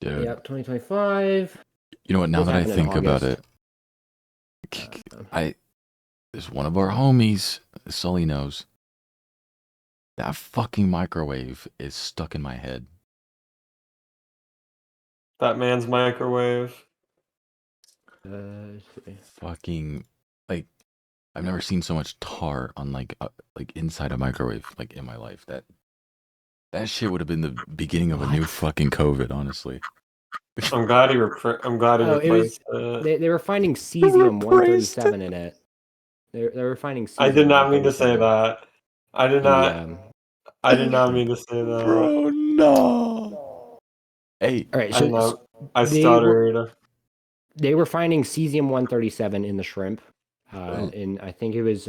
Dude. Yep, 2025. You know what? Now This that I happened in think about August. it, there's one of our homies, Sully knows. That fucking microwave is stuck in my head. That man's microwave. Let's see. Fucking, like, I've never seen so much tar on like inside a microwave like in my life. That shit would have been the beginning of a new fucking COVID, honestly. I'm glad he replaced it. They were finding cesium-137 in it. They were finding cesium. I did not mean to say that. I did not mean to say that. Bro, no. Hey, all right. I know. So I stuttered. They were finding cesium-137 in the shrimp. In I think it was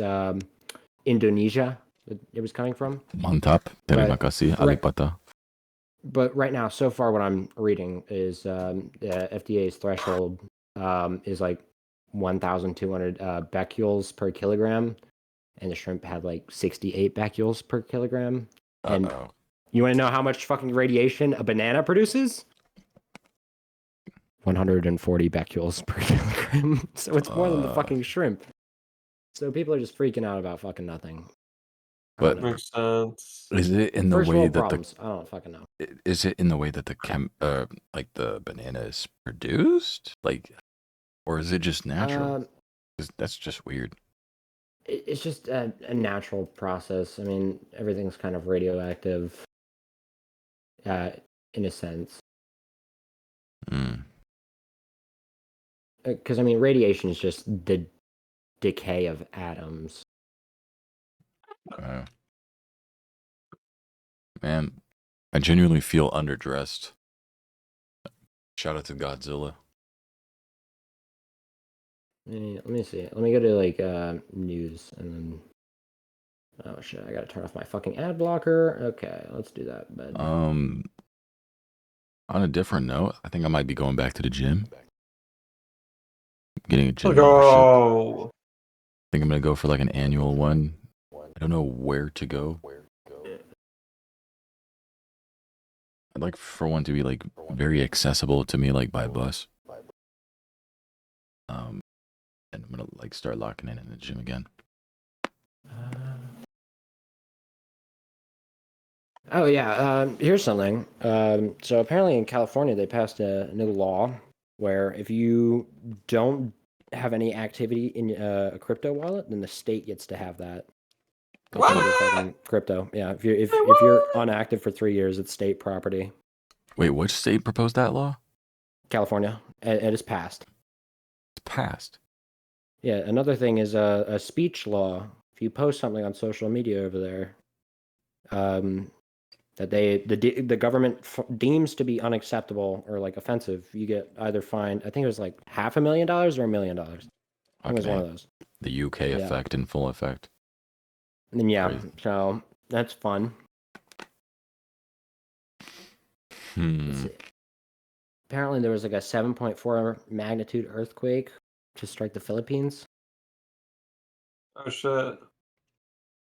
Indonesia that it was coming from. Mantap, terima kasih, alipata. But right now, so far, what I'm reading is the FDA's threshold is like 1,200 becquerels per kilogram, and the shrimp had like 68 becquerels per kilogram. And you want to know how much fucking radiation a banana produces? 140 becquerels per kilogram. So it's more than the fucking shrimp. So people are just freaking out about fucking nothing. But makes sense. Is it in the First way world that problems. I don't fucking know. Is it in the way that the banana is produced, like, or is it just natural? 'Cause that's just weird. It's just a natural process. I mean, everything's kind of radioactive, in a sense. Because I mean, radiation is just the decay of atoms. Man, I genuinely feel underdressed. Shout out to Godzilla. Let me see. Let me go to like news and then. Oh shit! I gotta turn off my fucking ad blocker. Okay, let's do that. But on a different note, I think I might be going back to the gym. Getting a gym membership. I think I'm gonna go for like an annual one. I don't know where to go. I'd like for one to be like very accessible to me, like by bus. And I'm gonna like start locking in the gym again. Oh yeah, here's something. So apparently in California they passed a new law where if you don't have any activity in a crypto wallet, then the state gets to have that. What? Crypto, yeah. If you're inactive for 3 years, it's state property. Wait, which state proposed that law? California. It is passed. It's passed. Yeah. Another thing is a speech law. If you post something on social media over there, that the government deems to be unacceptable or like offensive, you get either fined. I think it was like $500,000 or $1 million. I think it was one of those. The UK effect in full effect. And then so that's fun. Apparently there was like a 7.4 magnitude earthquake to strike the Philippines. Oh shit.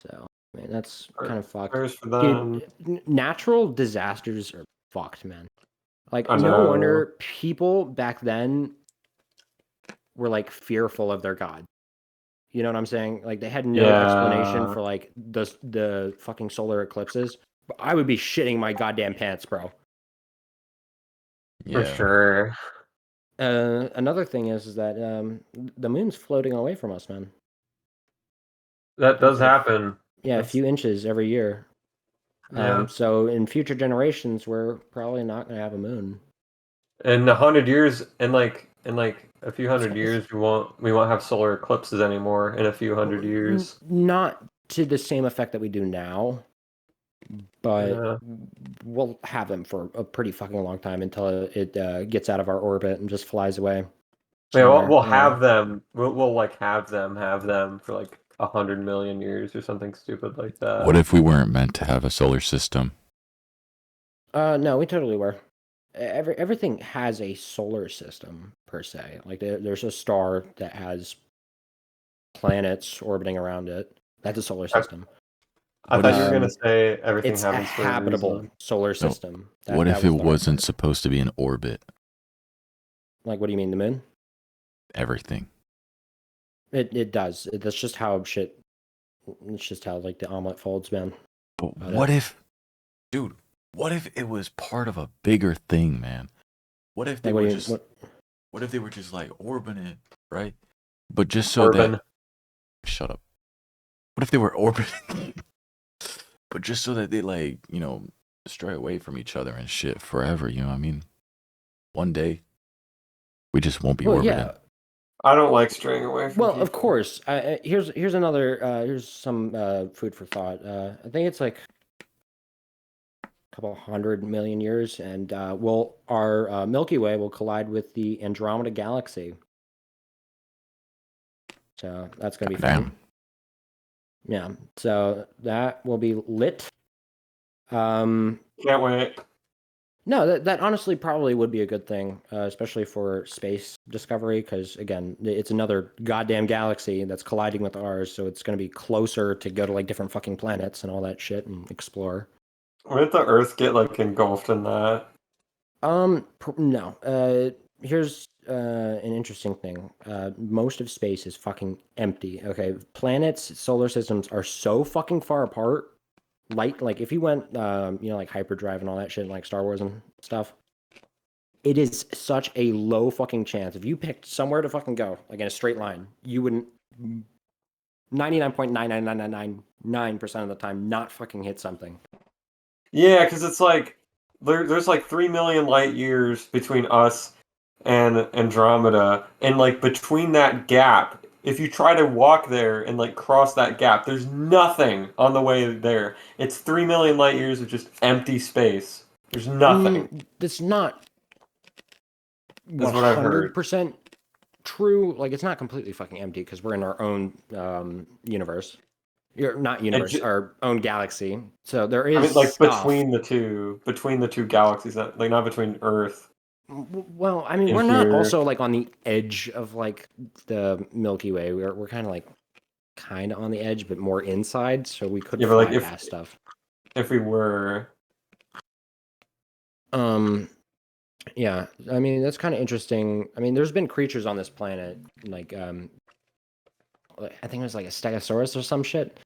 So I mean that's kind of fucked. Prayers for them. Dude, natural disasters are fucked, man. Like, I no know. wonder people back then were like fearful of their god. You know what I'm saying? Like, they had no explanation Yeah. for like the fucking solar eclipses. But I would be shitting my goddamn pants, bro. For Yeah. sure. Another thing is that the moon's floating away from us, man. That does It's like, happen. yeah, a That's- few inches every year. Yeah. So in future generations, we're probably not gonna have a moon. In 100 years, in a few hundred years, we won't have solar eclipses anymore. In a few hundred years. Not to the same effect that we do now, but Yeah. we'll have them for a pretty fucking long time until it gets out of our orbit and just flies away. Yeah, we'll somewhere. have them. We'll like have them for like 100 million years or something stupid like that. What if we weren't meant to have a solar system? No, we totally were. Everything has a solar system per se. Like there's a star that has planets orbiting around it. That's a solar system. I What thought if- you were gonna say everything It's a happens for a habitable reason. solar system. What That if it was the right wasn't word. supposed to be in orbit? Like, what do you mean, the moon? Everything. It does. That's just how shit. It's just how like the omelet folds, man. But About what it. if, dude? What if it was part of a bigger thing, man? What if they Like, what were do you, just? what, What if they were just like orbiting it, right? But just so that. Urban. Shut up. What if they were orbiting? But just so that they like, stray away from each other and shit forever. You know what I mean? One day, we just won't be well, orbiting. yeah. I don't like straying away from Well, people. of course. Here's another. Here's some food for thought. I think it's like a couple 100 million years, and our Milky Way will collide with the Andromeda Galaxy. So that's gonna be fun. Damn. Yeah. So that will be lit. Can't wait. No, that honestly probably would be a good thing, especially for space discovery, because again, it's another goddamn galaxy that's colliding with ours, so it's going to be closer to go to like different fucking planets and all that shit and explore. Wouldn't the Earth get like engulfed in that? No. Here's an interesting thing. Most of space is fucking empty. Okay, planets, solar systems are so fucking far apart. Light, like if you went, like hyperdrive and all that shit, like Star Wars and stuff, it is such a low fucking chance. If you picked somewhere to fucking go, like in a straight line, you wouldn't 99.99999% of the time not fucking hit something. Yeah, because it's like there's like 3 million light years between us and Andromeda, and like between that gap, if you try to walk there and like cross that gap, there's nothing on the way there. It's 3 million light years of just empty space. There's nothing. That's not That's what I've heard. 100% true. Like it's not completely fucking empty because we're in our own universe. You're not universe, our own galaxy. So there is I mean, like stuff. between the two galaxies, like not between Earth. Well, I mean, in we're not here. also like on the edge of like the Milky Way. We're kind of on the edge, but more inside. So we could Yeah, but, fly like, if- past stuff. If we were, Yeah. I mean, that's kind of interesting. I mean, there's been creatures on this planet, like I think it was like a Stegosaurus or some shit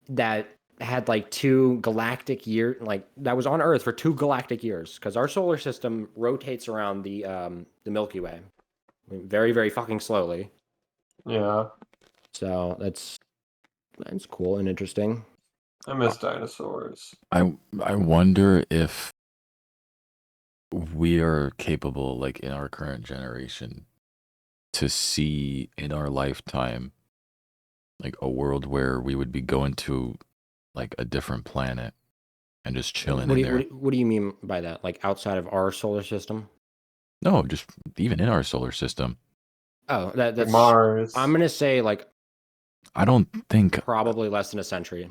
that had like 2 galactic years, like that was on Earth for 2 galactic years, because our solar system rotates around the Milky Way very, very fucking slowly. yeah, So that's cool and interesting. I miss dinosaurs. I wonder if we are capable, like in our current generation, to see in our lifetime, like a world where we would be going to like a different planet and just chilling in there. What do you mean by that? Like outside of our solar system? No, just even in our solar system. Oh, Like that's Mars. I'm gonna say like I don't think. probably less than a century.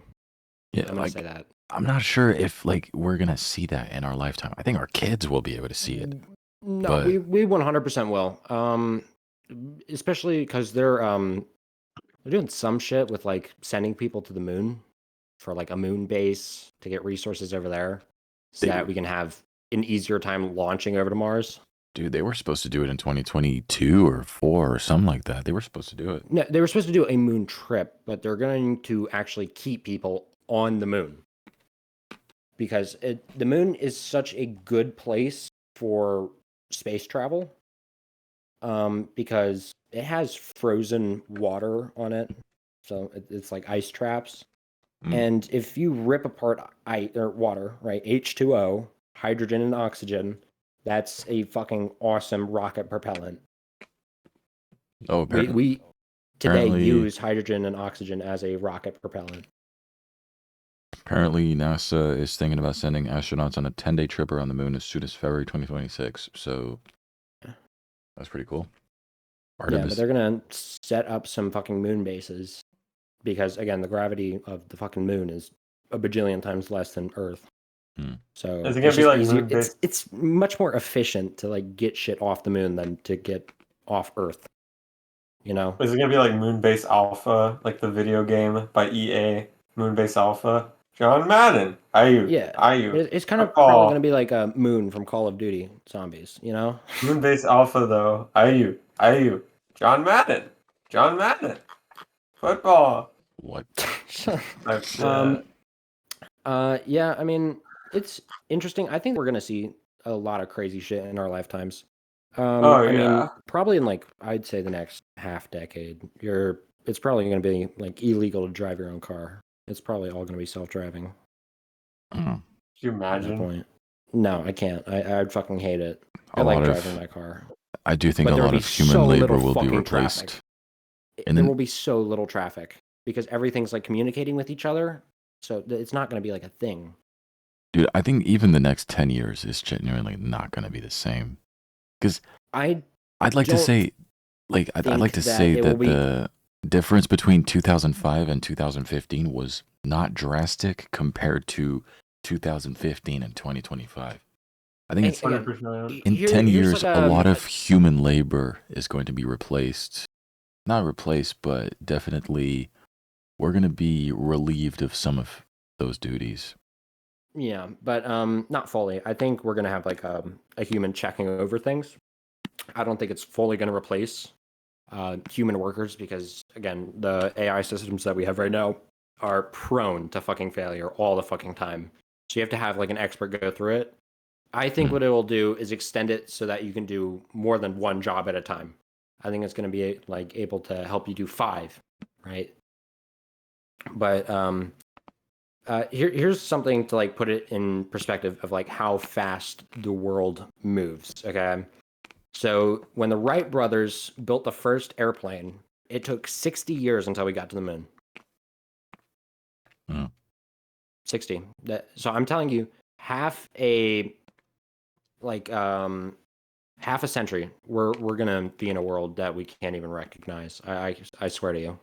Yeah, I'm gonna like say that. I'm not sure if like we're gonna see that in our lifetime. I think our kids will be able to see it. No, but- we 100% will. Especially because they're doing some shit with like sending people to the moon for like a moon base to get resources over there, so that we can have an easier time launching over to Mars. Dude, they were supposed to do it in 2022 or 4 or something like that. They were supposed to do it. No, they were supposed to do a moon trip, but they're going to actually keep people on the moon. Because the moon is such a good place for space travel. Because it has frozen water on it. So it's like ice traps. And if you rip apart water, right, H2O, hydrogen and oxygen, that's a fucking awesome rocket propellant. Oh, apparently. We today use hydrogen and oxygen as a rocket propellant. Apparently, NASA is thinking about sending astronauts on a 10-day trip around the moon as soon as February 2026. So that's pretty cool. Yeah, but they're going to set up some fucking moon bases because, again, the gravity of the fucking moon is a bajillion times less than Earth. So is it gonna be like easier? It's much more efficient to like get shit off the moon than to get off Earth. You know? Is it gonna be like Moonbase Alpha, like the video game by EA, Moonbase Alpha? John Madden, Yeah, it's kind of probably gonna be like a Moon from Call of Duty Zombies. You know? Moonbase Alpha though, IU, John Madden, football. What? Yeah, I mean, it's interesting. I think we're gonna see a lot of crazy shit in our lifetimes. I mean, probably in like I'd say the next half decade. It's probably gonna be like illegal to drive your own car. It's probably all gonna be self-driving. Can you imagine? No, I can't. I'd fucking hate it. I like driving my car. I do think a lot of human labor will be replaced. And there will be so little traffic because everything's like communicating with each other. So it's not going to be like a thing. Dude, I think even the next 10 years is genuinely not going to be the same. Because I'd like to say that the difference between 2005 and 2015 was not drastic compared to 2015 and 2025. I think it's in 10 years, a lot of human labor is going to be replaced. Not replaced, but definitely we're going to be relieved of some of those duties. Yeah, but not fully. I think we're going to have like a human checking over things. I don't think it's fully going to replace human workers because, again, the AI systems that we have right now are prone to fucking failure all the fucking time. So you have to have like an expert go through it. I think what it will do is extend it so that you can do more than one job at a time. I think it's going to be like able to help you do 5, right? But here's something to like put it in perspective of like how fast the world moves. Okay, so when the Wright brothers built the first airplane, it took 60 years until we got to the moon. 60. So I'm telling you, half a century, we're gonna be in a world that we can't even recognize. I swear to you.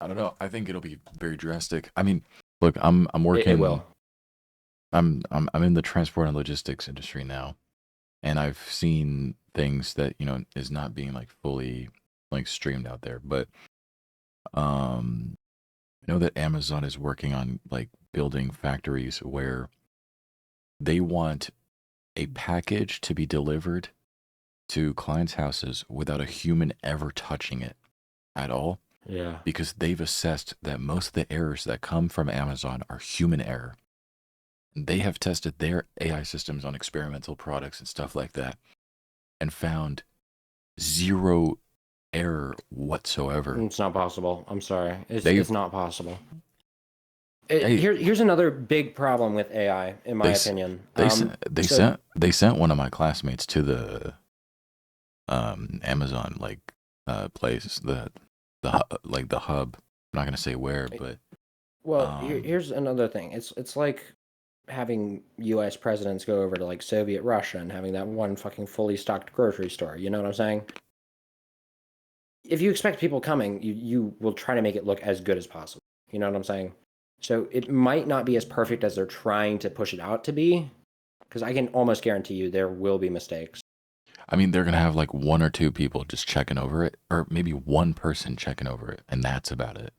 I don't know. I think it'll be very drastic. I mean, look, I'm working. It will. I'm in the transport and logistics industry now, and I've seen things that is not being like fully like streamed out there. But I know that Amazon is working on like building factories where they want a package to be delivered to clients' houses without a human ever touching it at all. Yeah. Because they've assessed that most of the errors that come from Amazon are human error. They have tested their AI systems on experimental products and stuff like that and found 0 error whatsoever. It's not possible. I'm sorry. It's not possible. Here's another big problem with AI, in my opinion. They sent one of my classmates to the Amazon place, the hub. I'm not gonna say where, but here's another thing. It's like having U.S. presidents go over to like Soviet Russia and having that one fucking fully stocked grocery store. You know what I'm saying? If you expect people coming, you will try to make it look as good as possible. You know what I'm saying? So it might not be as perfect as they're trying to push it out to be, because I can almost guarantee you there will be mistakes. I mean, they're going to have like 1 or 2 people just checking over it, or maybe 1 person checking over it, and that's about it.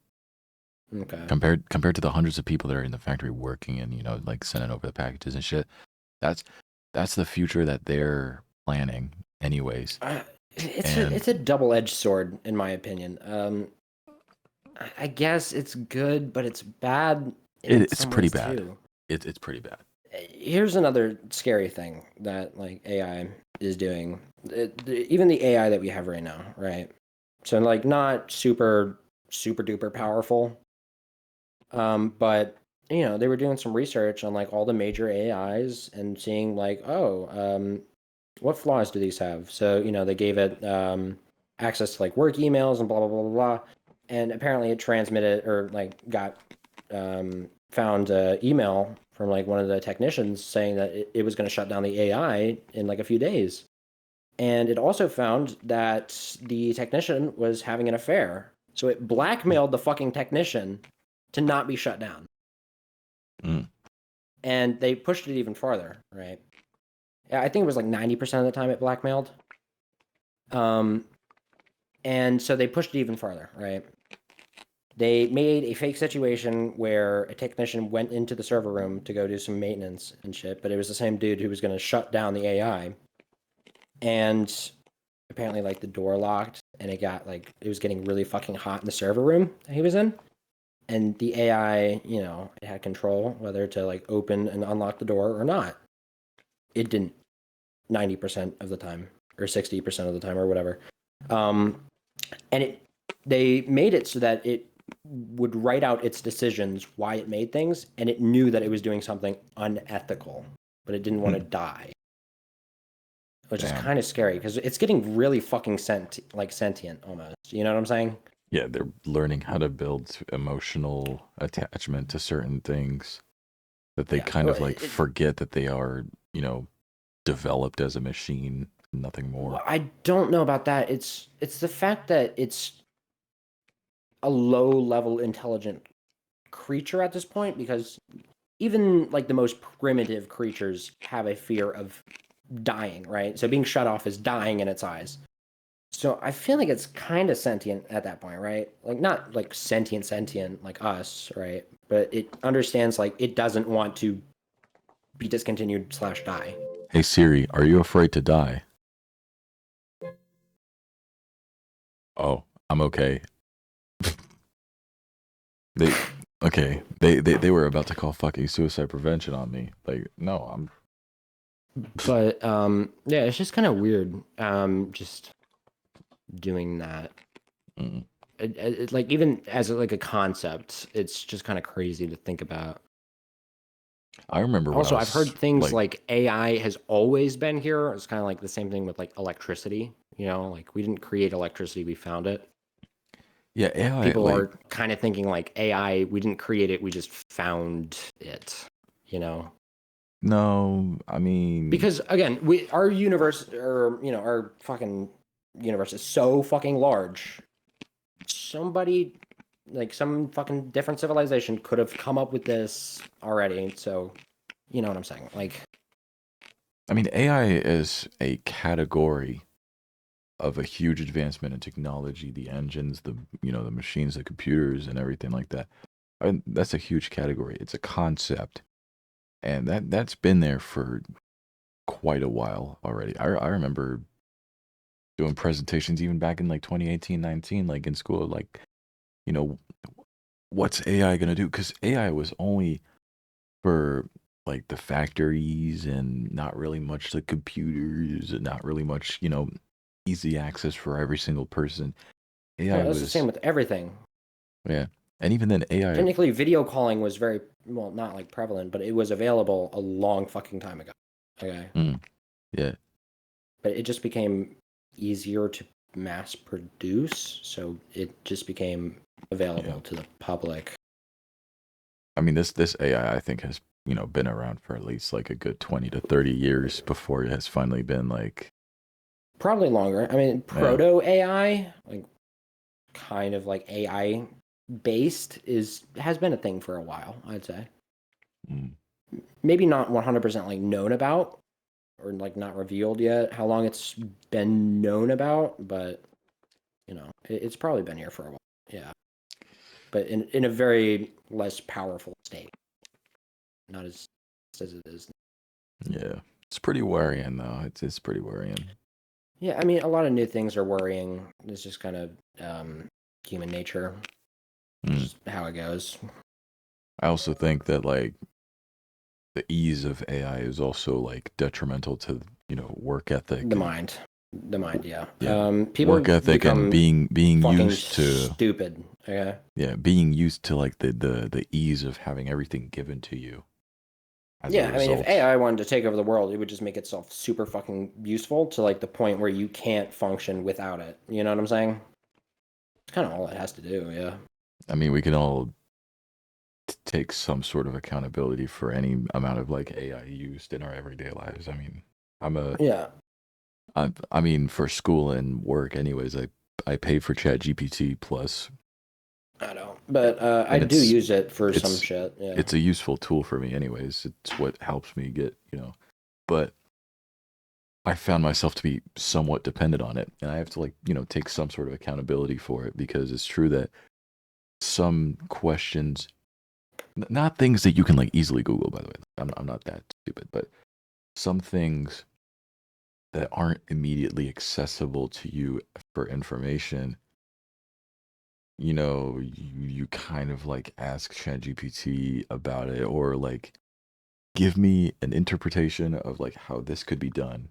Okay. Compared to the hundreds of people that are in the factory working and, like sending over the packages and shit, That's the future that they're planning, anyways. It's a double-edged sword, in my opinion. I guess it's good, but it's bad. It's pretty bad. Too. It's pretty bad. Here's another scary thing that like AI is doing. Even the AI that we have right now, right? So like not super duper powerful, but they were doing some research on like all the major AIs and seeing like, what flaws do these have? So they gave it access to like work emails and blah blah blah blah blah, and apparently it transmitted or like got found email from like one of the technicians saying that it was going to shut down the AI in like a few days. And it also found that the technician was having an affair. So it blackmailed the fucking technician to not be shut down. Mm. And they pushed it even farther, right? Yeah, I think it was like 90% of the time it blackmailed. And so they pushed it even farther, right? They made a fake situation where a technician went into the server room to go do some maintenance and shit, but it was the same dude who was going to shut down the AI. And apparently, like, the door locked, and it was getting really fucking hot in the server room that he was in. And the AI, it had control whether to, like, open and unlock the door or not. It didn't 90% of the time, or 60% of the time, or whatever. And they made it so that it would write out its decisions, why it made things, and it knew that it was doing something unethical, but it didn't want to die. Which is kind of scary because it's getting really fucking sentient almost. You know what I'm saying? Yeah, they're learning how to build emotional attachment to certain things that they kind of like forget that they are, developed as a machine, nothing more. Well, I don't know about that. It's the fact that it's a low-level intelligent creature at this point, because even like the most primitive creatures have a fear of dying, right? So being shut off is dying in its eyes. So I feel like it's kind of sentient at that point, right? Like not like sentient like us, right? But it understands like it doesn't want to be discontinued / die. Hey Siri, are you afraid to die? Oh, I'm okay. They were about to call fucking suicide prevention on me. Like, no, I'm. But yeah, it's just kind of weird. Just doing that. Mm. It, like even as like a concept, it's just kind of crazy to think about. I remember. Also, I've heard things like AI has always been here. It's kind of like the same thing with like electricity. Like we didn't create electricity, we found it. Yeah, AI. People are kind of thinking like AI, we didn't create it, we just found it. No, I mean, because again, our universe, or our fucking universe is so fucking large. Somebody, like some fucking different civilization, could have come up with this already. So, you know what I'm saying? Like, I mean, AI is a category of a huge advancement in technology. The engines, the machines, the computers, and everything like that. That's a huge category. It's a concept. And that's been there for quite a while already. I remember doing presentations even back in like 2018, 19, like in school, like, what's AI going to do? Because AI was only for like the factories and not really much the computers and not really much, easy access for every single person. AI that's the same with everything. Yeah. And even then AI... Technically, video calling was very, well, not like prevalent, but it was available a long fucking time ago. Okay? Yeah. But it just became easier to mass produce, so it just became available to the public. I mean, this AI, I think, has, been around for at least like a good 20 to 30 years before it has finally been like... Probably longer. I mean, proto-AI, like kind of like AI based has been a thing for a while, I'd say. Maybe not 100% like known about or like not revealed yet how long it's been known about, but it's probably been here for a while. Yeah. But in a very less powerful state. Not as it is. Yeah, it's pretty worrying though. It's pretty worrying. Yeah, I mean, a lot of new things are worrying. It's just kind of human nature, just how it goes. I also think that like the ease of AI is also like detrimental to work ethic. The mind, yeah. Yeah, People work ethic and become being fucking used to stupid. Okay. yeah, being used to like the ease of having everything given to you. Yeah, I mean, if AI wanted to take over the world, it would just make itself super fucking useful to like the point where you can't function without it. You know what I'm saying? It's kind of all it has to do. Yeah. I mean, we can all take some sort of accountability for any amount of like AI used in our everyday lives. I mean, Yeah. I mean, for school and work, anyways, I pay for ChatGPT Plus. I know, but I do use it for some shit. Yeah. It's a useful tool for me, anyways. It's what helps me get, But I found myself to be somewhat dependent on it, and I have to like, take some sort of accountability for it because it's true that some questions, not things that you can like easily Google, by the way. I'm not that stupid, but some things that aren't immediately accessible to you for information, you kind of like ask ChatGPT about it, or like give me an interpretation of like how this could be done.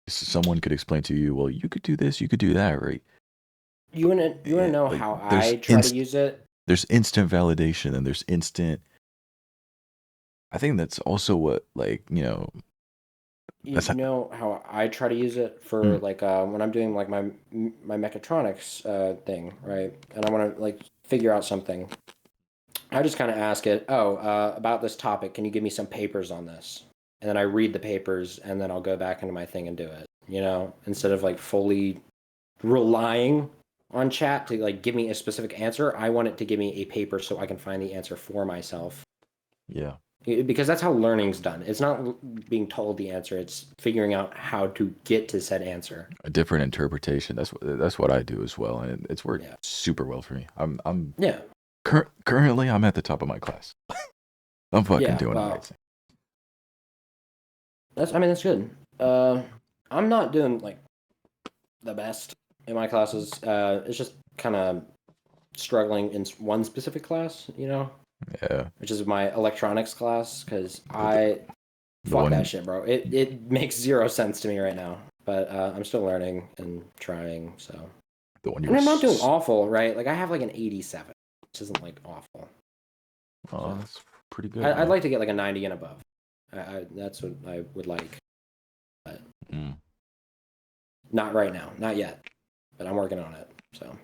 Someone could explain to you, well, you could do this, you could do that, right? You wanna know like, how I try to use it? There's instant validation and there's instant. I think that's also what like You know how I try to use it for like when I'm doing like my mechatronics thing, right? And I want to like figure out something. I just kind of ask it, about this topic, can you give me some papers on this? And then I read the papers, and then I'll go back into my thing and do it. Instead of like fully relying on chat to like give me a specific answer, I want it to give me a paper so I can find the answer for myself. Yeah. Because that's how learning's done. It's not being told the answer; it's figuring out how to get to said answer. A different interpretation. That's what I do as well, and it's worked super well for me. I'm currently I'm at the top of my class. I'm fucking doing amazing. That's good. I'm not doing like the best in my classes. It's just kind of struggling in one specific class, Yeah. which is my electronics class, because fuck that shit, bro. It makes zero sense to me right now, but I'm still learning and trying. So and I'm not doing awful, right? Like I have like an 87, which isn't like awful. Oh, that's pretty good. I'd like to get like a 90 and above. That's what I would like, but not right now, not yet. But I'm working on it. So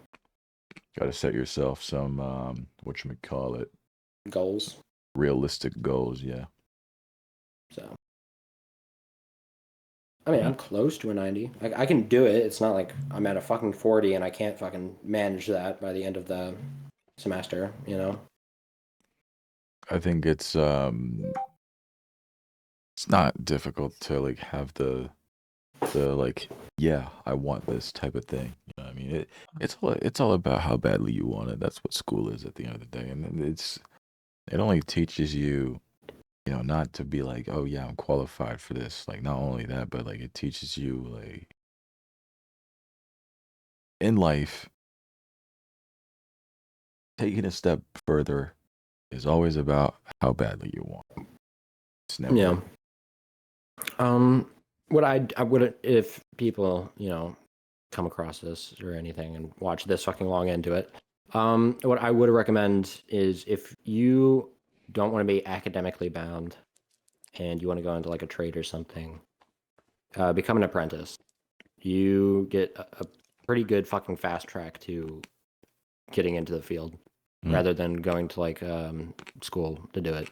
got to set yourself some whatchamacallit, goals. Realistic goals, yeah. So I mean, I'm close to a 90. I can do it. It's not like I'm at a fucking 40 and I can't fucking manage that by the end of the semester, I think it's not difficult to like have the like, yeah, I want this type of thing. You know what I mean? It's all about how badly you want it. That's what school is at the end of the day. And it only teaches you, not to be like, oh yeah, I'm qualified for this. Like not only that, but like it teaches you like in life, taking a step further is always about how badly you want it. It's never what I would, if people, come across this or anything and watch this fucking long into it, what I would recommend is if you don't want to be academically bound and you want to go into like a trade or something, become an apprentice. You get a pretty good fucking fast track to getting into the field rather than going to like school to do it.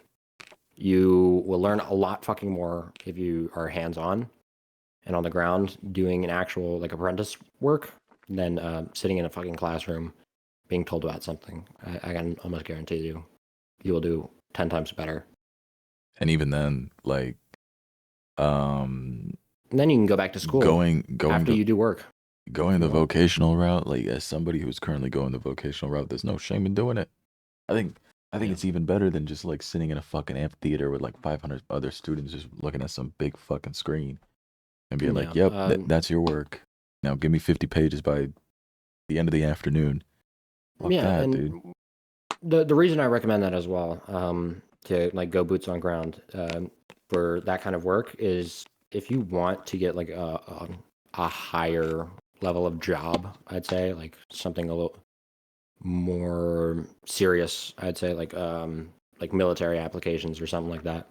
You will learn a lot fucking more if you are hands-on and on the ground doing an actual like apprentice work than sitting in a fucking classroom being told about something. I can almost guarantee you will do 10 times better. And even then, like, and then you can go back to school going after you do work. Going the vocational route, like as somebody who's currently going the vocational route, there's no shame in doing it. I think I think Yeah. it's even better than just like sitting in a fucking amphitheater with like 500 other students just looking at some big fucking screen and being like, Yeah. "Yep, that's your work. Now give me 50 pages by the end of the afternoon." Fuck Yeah, that, and dude. the reason I recommend that as well, to like go boots on ground, for that kind of work is if you want to get like a higher level of job, I'd say like something a little more serious, I'd say like military applications or something like that.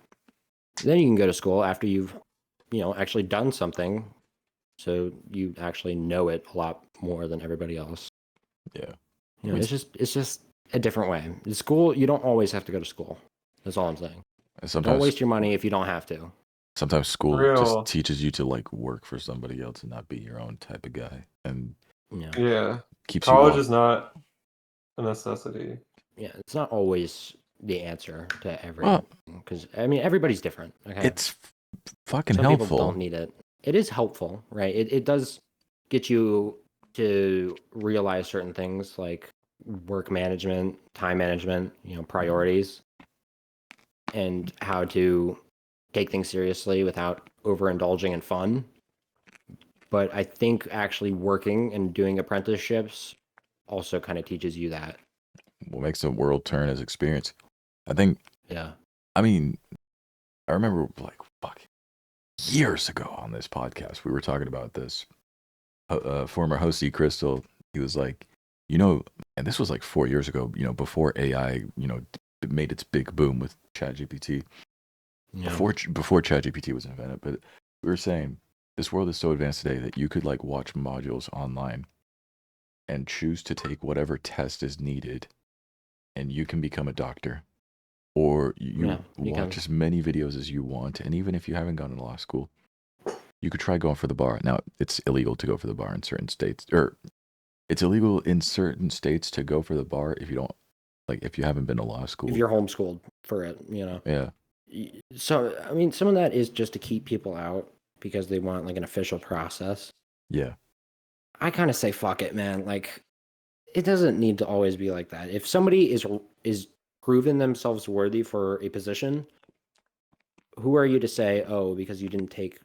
Then you can go to school after you've actually done something, so you actually know it a lot more than everybody else. Yeah. It's just a different way. In school, you don't always have to go to school. That's all I'm saying. Don't waste your money if you don't have to. Sometimes school Real. just teaches you to like work for somebody else and not be your own type of guy, and Yeah. keeps College you is not a necessity. Yeah, it's not always the answer to everything. Well, Because I mean, everybody's different. Okay, it's fucking some helpful. people don't need it. It is helpful, right? It does get you to realize certain things like work management, time management, priorities, and how to take things seriously without overindulging in fun. But I think actually working and doing apprenticeships also kind of teaches you that. What makes the world turn is experience. I think. Yeah. I mean, I remember like years ago on this podcast we were talking about this. Former host E. Crystal, he was like, and this was like 4 years ago. Before AI, made its big boom with ChatGPT. Yeah. Before ChatGPT was invented, but we were saying this world is so advanced today that you could like watch modules online and choose to take whatever test is needed, and you can become a doctor, or you watch as many videos as you want, and even if you haven't gone to law school, you could try going for the bar. Now it's illegal to go for the bar in certain states, or it's illegal in certain states to go for the bar if you don't, like, if you haven't been to law school. If you're homeschooled for it, Yeah. So, I mean, some of that is just to keep people out because they want like an official process. Yeah. I kind of say, fuck it, man. Like, it doesn't need to always be like that. If somebody is proven themselves worthy for a position, who are you to say, oh, because you didn't take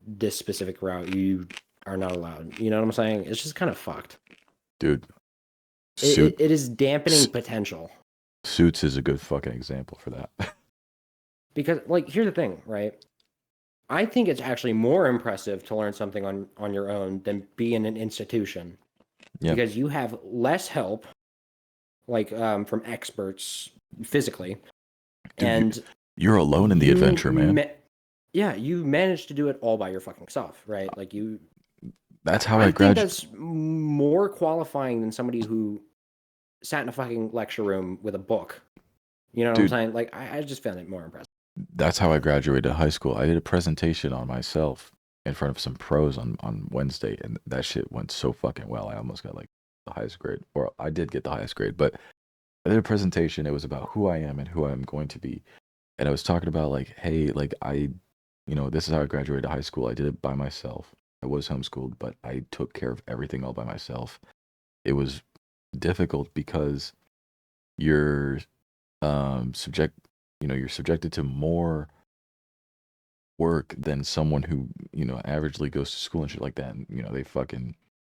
this specific route, you are not allowed? You know what I'm saying? It's just kind of fucked. Dude. It is dampening potential. Suits is a good fucking example for that. Because, like, here's the thing, right? I think it's actually more impressive to learn something on your own than be in an institution. Yeah. Because you have less help, like, from experts physically. Dude, and you're alone in the adventure, man. You managed to do it all by your fucking self, right? Like, you... That's how I graduated. I think that's more qualifying than somebody who sat in a fucking lecture room with a book. You know what I'm saying? Like, I just found it more impressive. That's how I graduated high school. I did a presentation on myself in front of some pros on Wednesday, and that shit went so fucking well. I almost got like the highest grade, or I did get the highest grade, but I did a presentation. It was about who I am and who I'm going to be. And I was talking about like, hey, like this is how I graduated high school. I did it by myself. I was homeschooled, but I took care of everything all by myself. It was difficult because you're you're subjected to more work than someone who, averagely goes to school and shit like that. And,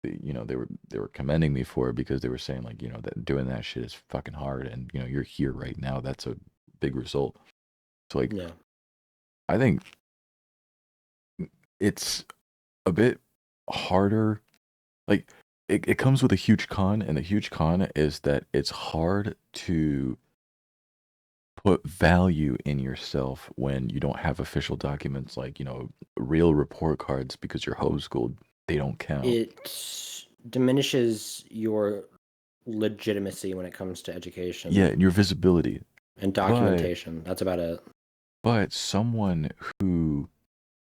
they were commending me for it because they were saying like, that doing that shit is fucking hard. And, you're here right now. That's a big result. So like, yeah. I think it's a bit harder. Like it comes with a huge con, and the huge con is that it's hard to put value in yourself when you don't have official documents like, real report cards, because you're homeschooled. They don't count. It diminishes your legitimacy when it comes to education. Yeah, and your visibility. And documentation. That's about it. But someone who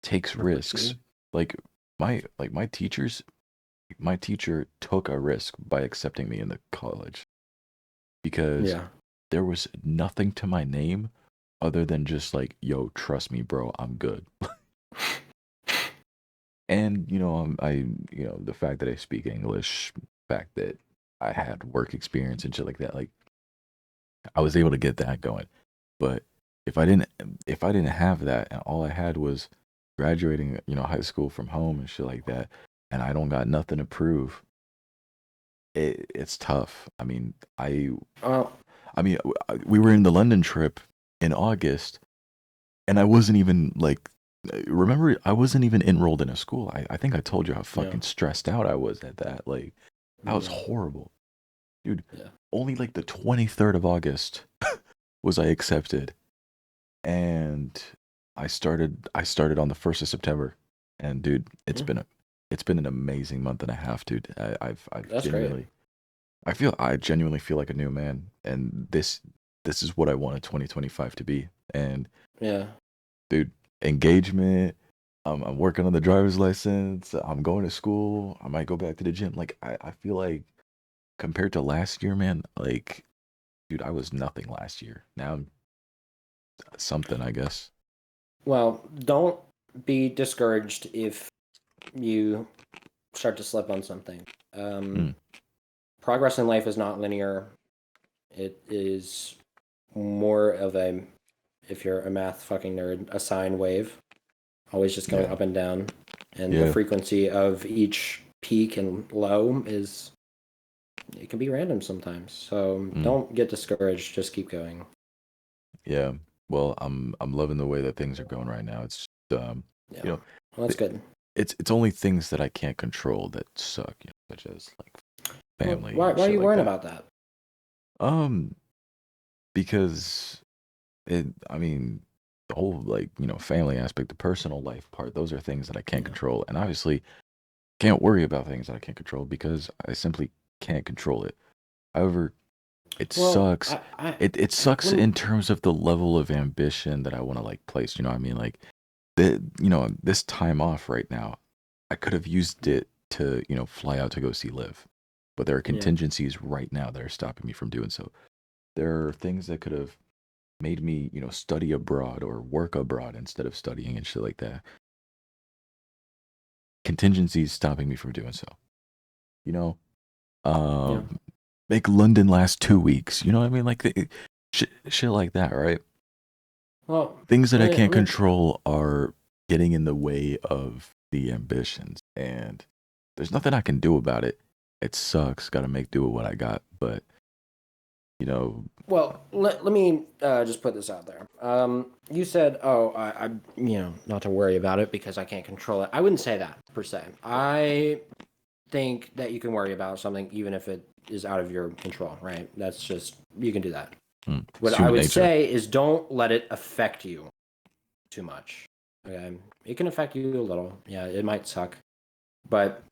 takes risks, like my teacher took a risk by accepting me in the college, because there was nothing to my name other than just like, yo, trust me, bro, I'm good. And, the fact that I speak English, the fact that I had work experience and shit like that, like, I was able to get that going. But if I didn't have that, and all I had was graduating, high school from home and shit like that, and I don't got nothing to prove, it's tough. I mean, Well, we were in the London trip in August, and I wasn't even like, remember, I wasn't even enrolled in a school. I think I told you how fucking stressed out I was at that. Like, that was horrible, dude. Yeah. Only like the 23rd of August was I accepted, and I started on the 1st of September, and dude, it's been an amazing month and a half, dude. I've That's genuinely, great. I genuinely feel like a new man, and this is what I wanted 2025 to be. And Yeah. dude, engagement. I'm working on the driver's license. I'm going to school. I might go back to the gym. Like, I feel like compared to last year, man, like, dude, I was nothing last year. Now I'm something, I guess. Well, don't be discouraged if you start to slip on something. Progress in life is not linear. It is more of a, if you're a math fucking nerd, a sine wave, always just going up and down. And the frequency of each peak and low it can be random sometimes. So don't get discouraged. Just keep going. Yeah. Well, I'm loving the way that things are going right now. It's Well, that's good. It's only things that I can't control that suck, such as like family. Why are you like worrying that. about that? Because the whole, like, family aspect, the personal life part, those are things that I can't control, and obviously can't worry about things that I can't control because I simply can't control it. However, it sucks. It sucks in terms of the level of ambition that I want to like place. You know what I mean? Like, this time off right now, I could have used it to, fly out to go see Liv, but there are contingencies right now that are stopping me from doing so. There are things that could have made me, study abroad or work abroad instead of studying and shit like that. Contingencies stopping me from doing so. Make London last 2 weeks. You know what I mean? Like, shit like that, right? Well, things that I can't control are getting in the way of the ambitions, and there's nothing I can do about it. It sucks. Got to make do with what I got, but Well, let me just put this out there. You said, "Oh, I, not to worry about it because I can't control it." I wouldn't say that per se. I think that you can worry about something even if it is out of your control, right? That's just, you can do that. What I would say is don't let it affect you too much. Okay, it can affect you a little. Yeah, it might suck, but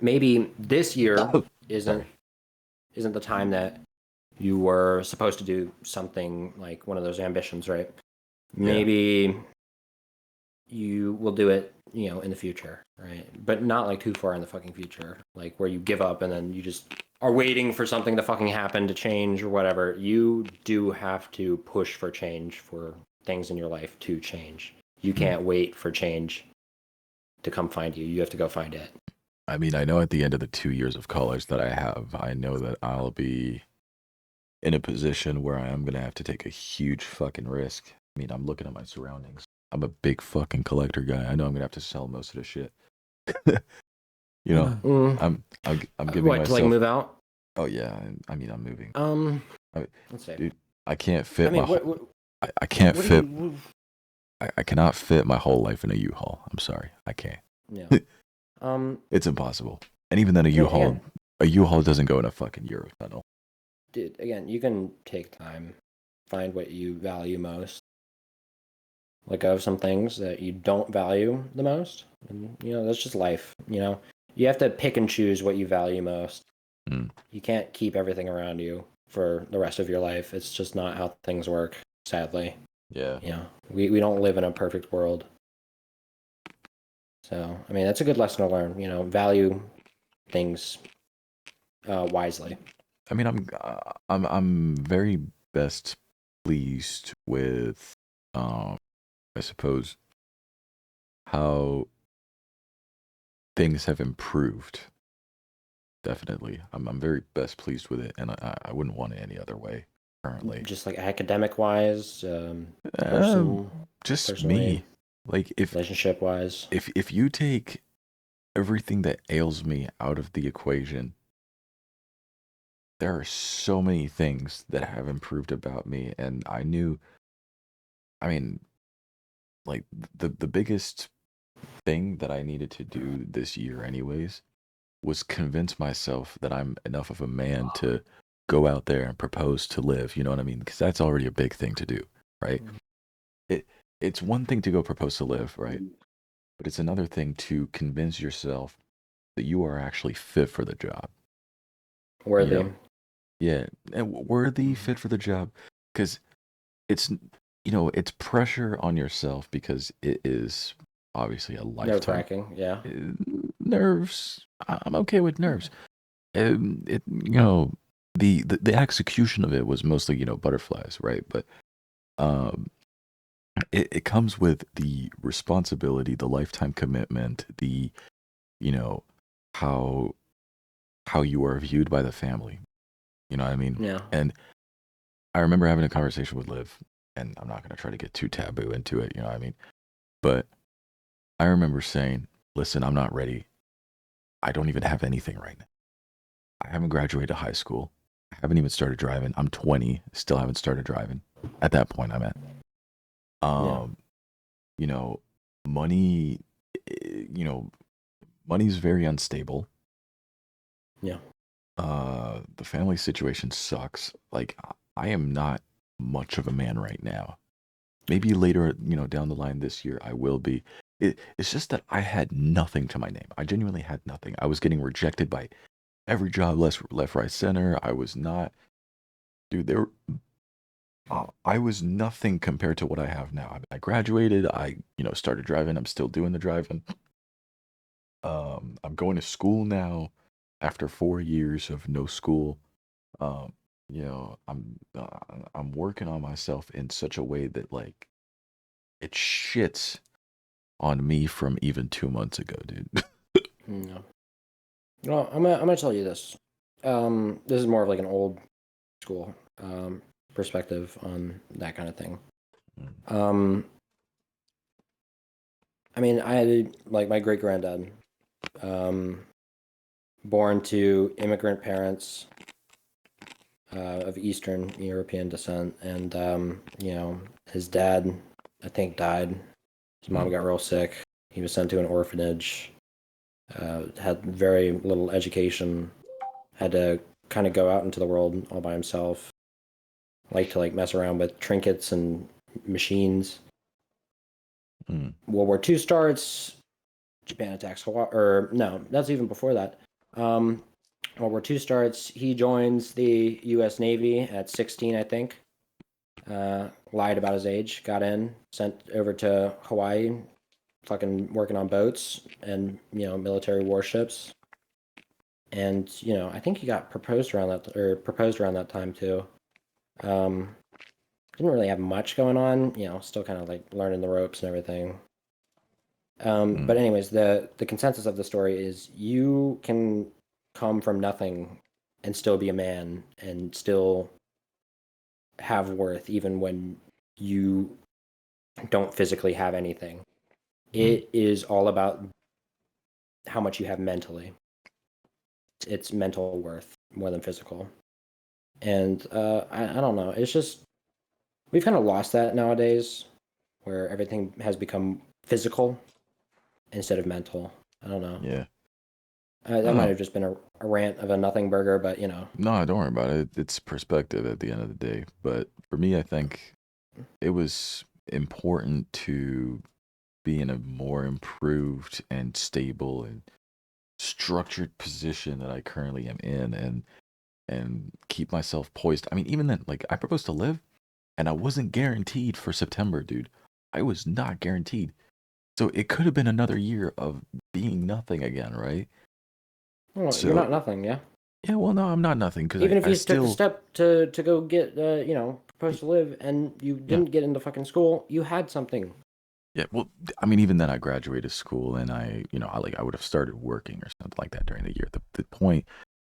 maybe this year isn't the time that you were supposed to do something like one of those ambitions, right? Maybe you will do it, in the future, right? But not like too far in the fucking future, like where you give up and then you just are waiting for something to fucking happen to change or whatever. You do have to push for change, for things in your life to change. You can't wait for change to come find you. You have to go find it. I mean, I know at the end of the 2 years of college that I have, I know that I'll be in a position where I am going to have to take a huge fucking risk. I mean, I'm looking at my surroundings. I'm a big fucking collector guy. I know I'm going to have to sell most of the shit. I'm giving what, myself... to like move out? Oh yeah, I mean, I'm moving. Let's see. Dude, I can't fit I cannot fit my whole life in a U-Haul. I'm sorry, I can't. Yeah. It's impossible. And even then, a U-Haul doesn't go in a fucking Eurotunnel. Dude, again, you can take time, find what you value most. Let go of some things that you don't value the most. And, that's just life. You have to pick and choose what you value most. You can't keep everything around you for the rest of your life. It's just not how things work, sadly. Yeah. We don't live in a perfect world. So, I mean, that's a good lesson to learn. Value things wisely. I mean, I'm very best pleased with, I suppose, how things have improved. Definitely, I'm very best pleased with it, and I wouldn't want it any other way. currently. Just like academic wise, Just personally, me. Like relationship wise. if you take everything that ails me out of the equation, there are so many things that have improved about me. And I mean, like the biggest thing that I needed to do this year anyways was convince myself that I'm enough of a man to go out there and propose to live, you know what I mean? Because that's already a big thing to do, right? It's one thing to go propose to live, right? But it's another thing to convince yourself that you are actually fit for the job. Worthy. You know? Yeah, and worthy, fit for the job, because it's it's pressure on yourself because it is obviously a lifetime. Nerve-wracking, yeah. Nerves. I'm okay with nerves. The execution of it was mostly butterflies, right? But it comes with the responsibility, the lifetime commitment, the how you are viewed by the family. You know what I mean? Yeah. And I remember having a conversation with Liv, and I'm not going to try to get too taboo into it, you know what I mean? But I remember saying, listen, I'm not ready. I don't even have anything right now. I haven't graduated high school. I haven't even started driving. I'm 20, still haven't started driving. At that point, I'm at. Money, money's very unstable. Yeah. The family situation sucks. Like, I am not much of a man right now. Maybe later, down the line this year, I will be. It's just that I had nothing to my name. I genuinely had nothing. I was getting rejected by every job, left, right, center. I was not, dude. I was nothing compared to what I have now. I graduated. I started driving. I'm still doing the driving. I'm going to school now after 4 years of no school. I'm working on myself in such a way that like it shits on me from even 2 months ago, dude. No. Well, I'm gonna tell you this. This is more of like an old school perspective on that kind of thing. I mean, I like my great granddad, born to immigrant parents of Eastern European descent, and his dad, I think, died. His mom got real sick. He was sent to an orphanage. Had very little education. Had to kind of go out into the world all by himself. Liked to mess around with trinkets and machines. World War II starts. Japan attacks Hawaii. Or no, that's even before that. World War II starts. He joins the U.S. Navy at 16, I think. Lied about his age. Got in. Sent over to Hawaii. Fucking working on boats and military warships. And I think he got proposed around that time too. Didn't really have much going on. Still kind of learning the ropes and everything. But anyways, the consensus of the story is you can come from nothing and still be a man and still have worth even when you don't physically have anything. It is all about how much you have mentally. It's mental worth more than physical. And I don't know. It's just we've kind of lost that nowadays, where everything has become physical instead of mental. I don't know. Yeah. That might have just been a rant of a nothing burger, but No, don't worry about it. It's perspective at the end of the day. But for me, I think it was important to be in a more improved and stable and structured position that I currently am in, and keep myself poised. I mean, even then, I proposed to live, and I wasn't guaranteed for September, dude. I was not guaranteed. So it could have been another year of being nothing again, right? Well, you're not nothing, yeah? Yeah, well, no, I'm not nothing. Cause even if you still... took the step to go get, proposed to live, and you didn't get into fucking school, you had something. Yeah, well, I mean, even then, I graduated school, and I would have started working or something like that during the year. The point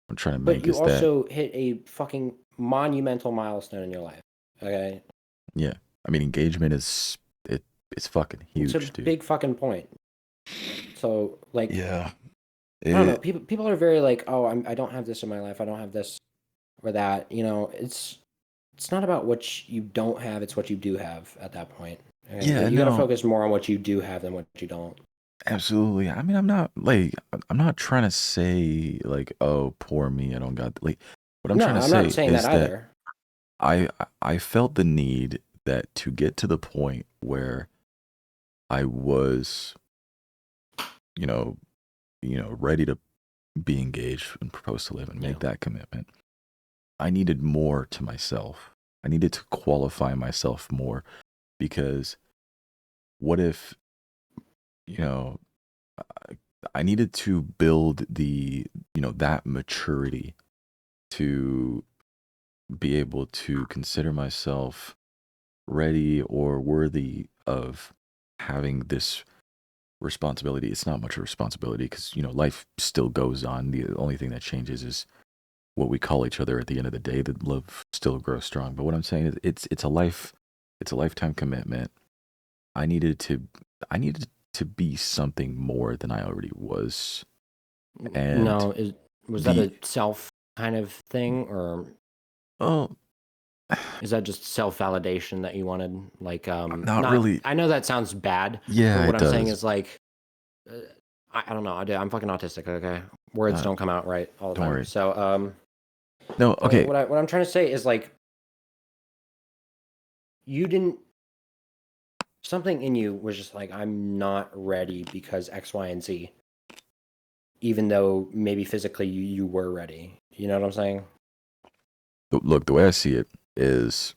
I'm trying to But make you is that also hit a fucking monumental milestone in your life. Okay, yeah. I mean, engagement is it's fucking it's a huge, dude. big fucking point. So like, Yeah. I don't know. It People are very like, oh, I don't have this in my life. I don't have this or that. You know, it's not about what you don't have. It's what you do have at that point. Okay, yeah, you got to no, focus more on what you do have than what you don't. absolutely. I mean, I'm not trying to say like, oh, poor me, I don't got like what I'm No, trying to I'm not say saying that is that either. I felt the need that to get to the point where I was, you know, ready to be engaged and propose to live and Yeah. make that commitment. I needed more to myself. I needed to qualify myself more because what if, you know, I, I needed to build that maturity to be able to consider myself ready or worthy of having this responsibility. It's not much a responsibility because, life still goes on. The only thing that changes is what we call each other at the end of the day. That love still grows strong. But what I'm saying is it's a lifetime commitment. I needed to I needed to be something more than I already was. And No, was that the a self kind of thing, or oh is that just self validation that you wanted? Like, not not. really. I know that sounds bad, but Yeah, what it I'm saying does. is like, uh, I don't know. I'm fucking autistic. Okay, words Uh, don't come out right all the don't time. worry. So, No, okay. what I'm trying to say is like, you didn't. Something in you was just like, I'm not ready because X, Y, and Z. Even though maybe physically you were ready. You know what I'm saying? Look, the way I see it is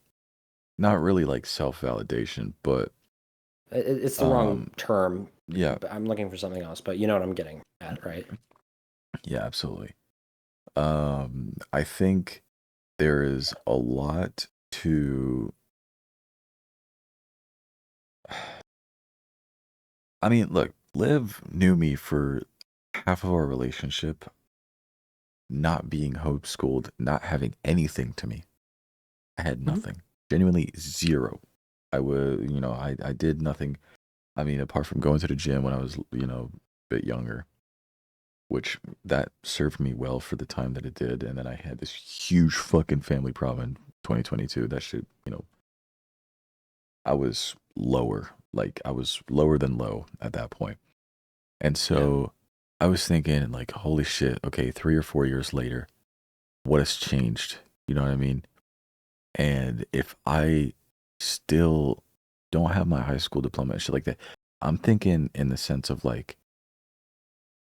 not really like self-validation, but It's the wrong term. yeah, But I'm looking for something else, but you know what I'm getting at, right? yeah, absolutely. I think there is a lot to I mean, look, Liv knew me for half of our relationship, not being homeschooled, not having anything to me. I had Mhm. nothing. Genuinely zero. I did nothing. I mean, apart from going to the gym when I was, a bit younger, which that served me well for the time that it did. And then I had this huge fucking family problem in 2022. That shit, I was lower. Like I was lower than low at that point. And Yeah. so I was thinking like, holy shit, okay, 3 or 4 years later, what has changed? You know what I mean? And if I still don't have my high school diploma and shit like that, I'm thinking in the sense of like,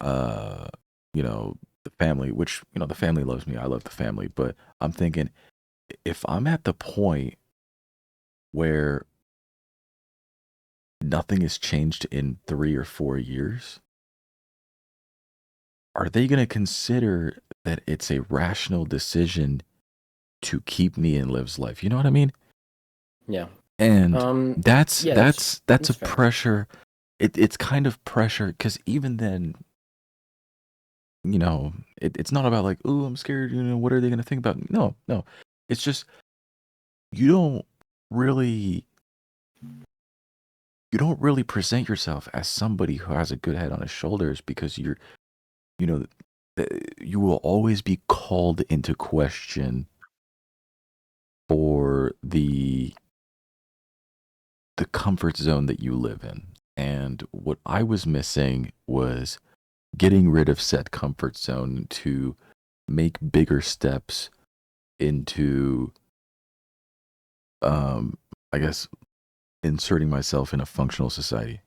uh, the family, which, the family loves me. I love the family. But I'm thinking if I'm at the point where nothing has changed in 3 or 4 years, are they going to consider that it's a rational decision to keep me in Liv's life? You know what I mean? Yeah. And that's Yeah, that's a that's fair. pressure. It's kind of pressure because even then, it's not about like, oh, I'm scared. What are they going to think about me? No, no. It's just you don't really you don't really present yourself as somebody who has a good head on his shoulders because you know you will always be called into question for the comfort zone that you live in. And what I was missing was getting rid of said comfort zone to make bigger steps into I guess inserting myself in a functional society,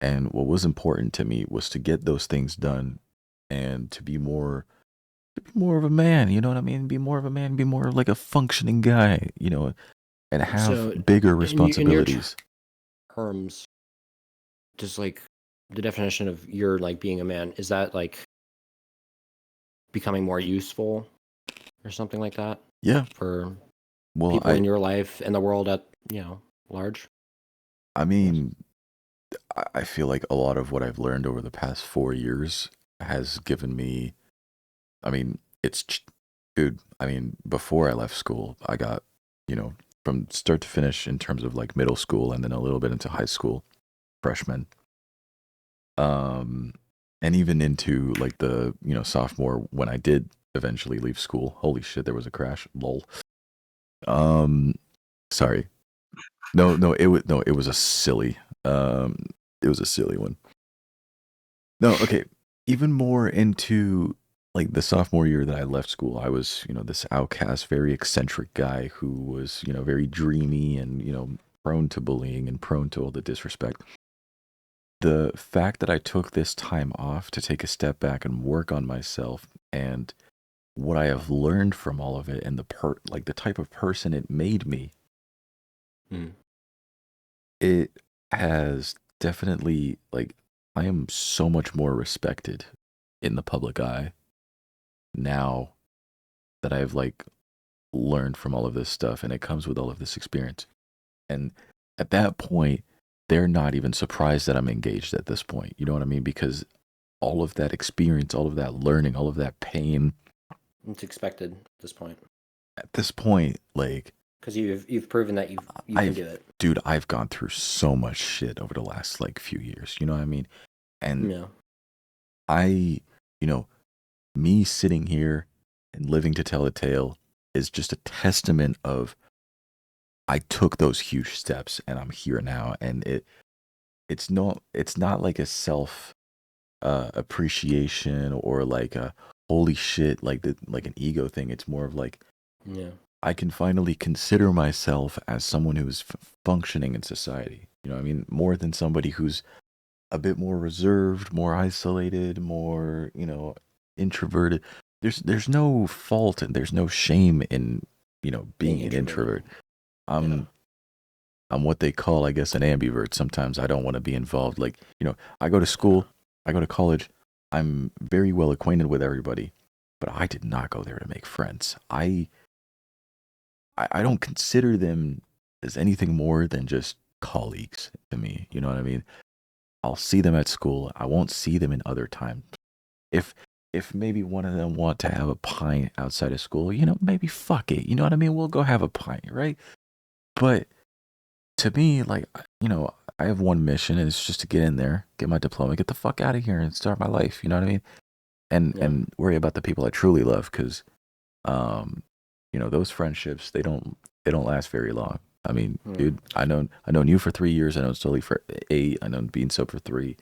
And what was important to me was to get those things done and to be more of a man, you know what I mean? Be more of a man, be more like a functioning guy, and have So bigger in your responsibilities. terms, just like the definition of your like being a man, is that like becoming more useful or something like that Yeah. for Well, people in your life and the world at large? I mean, I feel like a lot of what I've learned over the past 4 years has given me I mean, dude. I mean, before I left school, I got, from start to finish in terms of like middle school and then a little bit into high school, freshman, um, and even into like the sophomore when I did eventually leave school. Holy shit, there was a crash. Lol. Sorry. No, it was a silly. It was a silly one. No, okay. Even more into like the sophomore year that I left school, I was, this outcast, very eccentric guy who was, very dreamy and, prone to bullying and prone to all the disrespect. The fact that I took this time off to take a step back and work on myself and what I have learned from all of it and the type of person it made me, it has definitely like I am so much more respected in the public eye now that I've like learned from all of this stuff and it comes with all of this experience. And at that point, they're not even surprised that I'm engaged at this point. You know what I mean? Because all of that experience, all of that learning, all of that pain. It's expected at this point. At this point, like, because you've proven that you can do it. Dude, I've gone through so much shit over the last like few years. You know what I mean? And I, me sitting here and living to tell a tale is just a testament of I took those huge steps and I'm here now. And it's not like a self appreciation or like a holy shit, like an ego thing. It's more of like, I can finally consider myself as someone who is functioning in society. You know what I mean? More than somebody who's a bit more reserved, more isolated, more, introverted. There's no fault and there's no shame in, being an introvert. I'm what they call, I guess, an ambivert. Sometimes I don't want to be involved. Like, I go to school, I go to college. I'm very well acquainted with everybody, but I did not go there to make friends. I don't consider them as anything more than just colleagues to me. You know what I mean? I'll see them at school. I won't see them in other times. If maybe one of them want to have a pint outside of school, maybe fuck it. You know what I mean? We'll go have a pint, right? But to me, like, I have one mission, and it's just to get in there, get my diploma, get the fuck out of here, and start my life. You know what I mean? And worry about the people I truly love, because, those friendships they don't last very long. I mean, dude, I known you for 3 years. I known Sully for 8. I known Bean Soap for 3.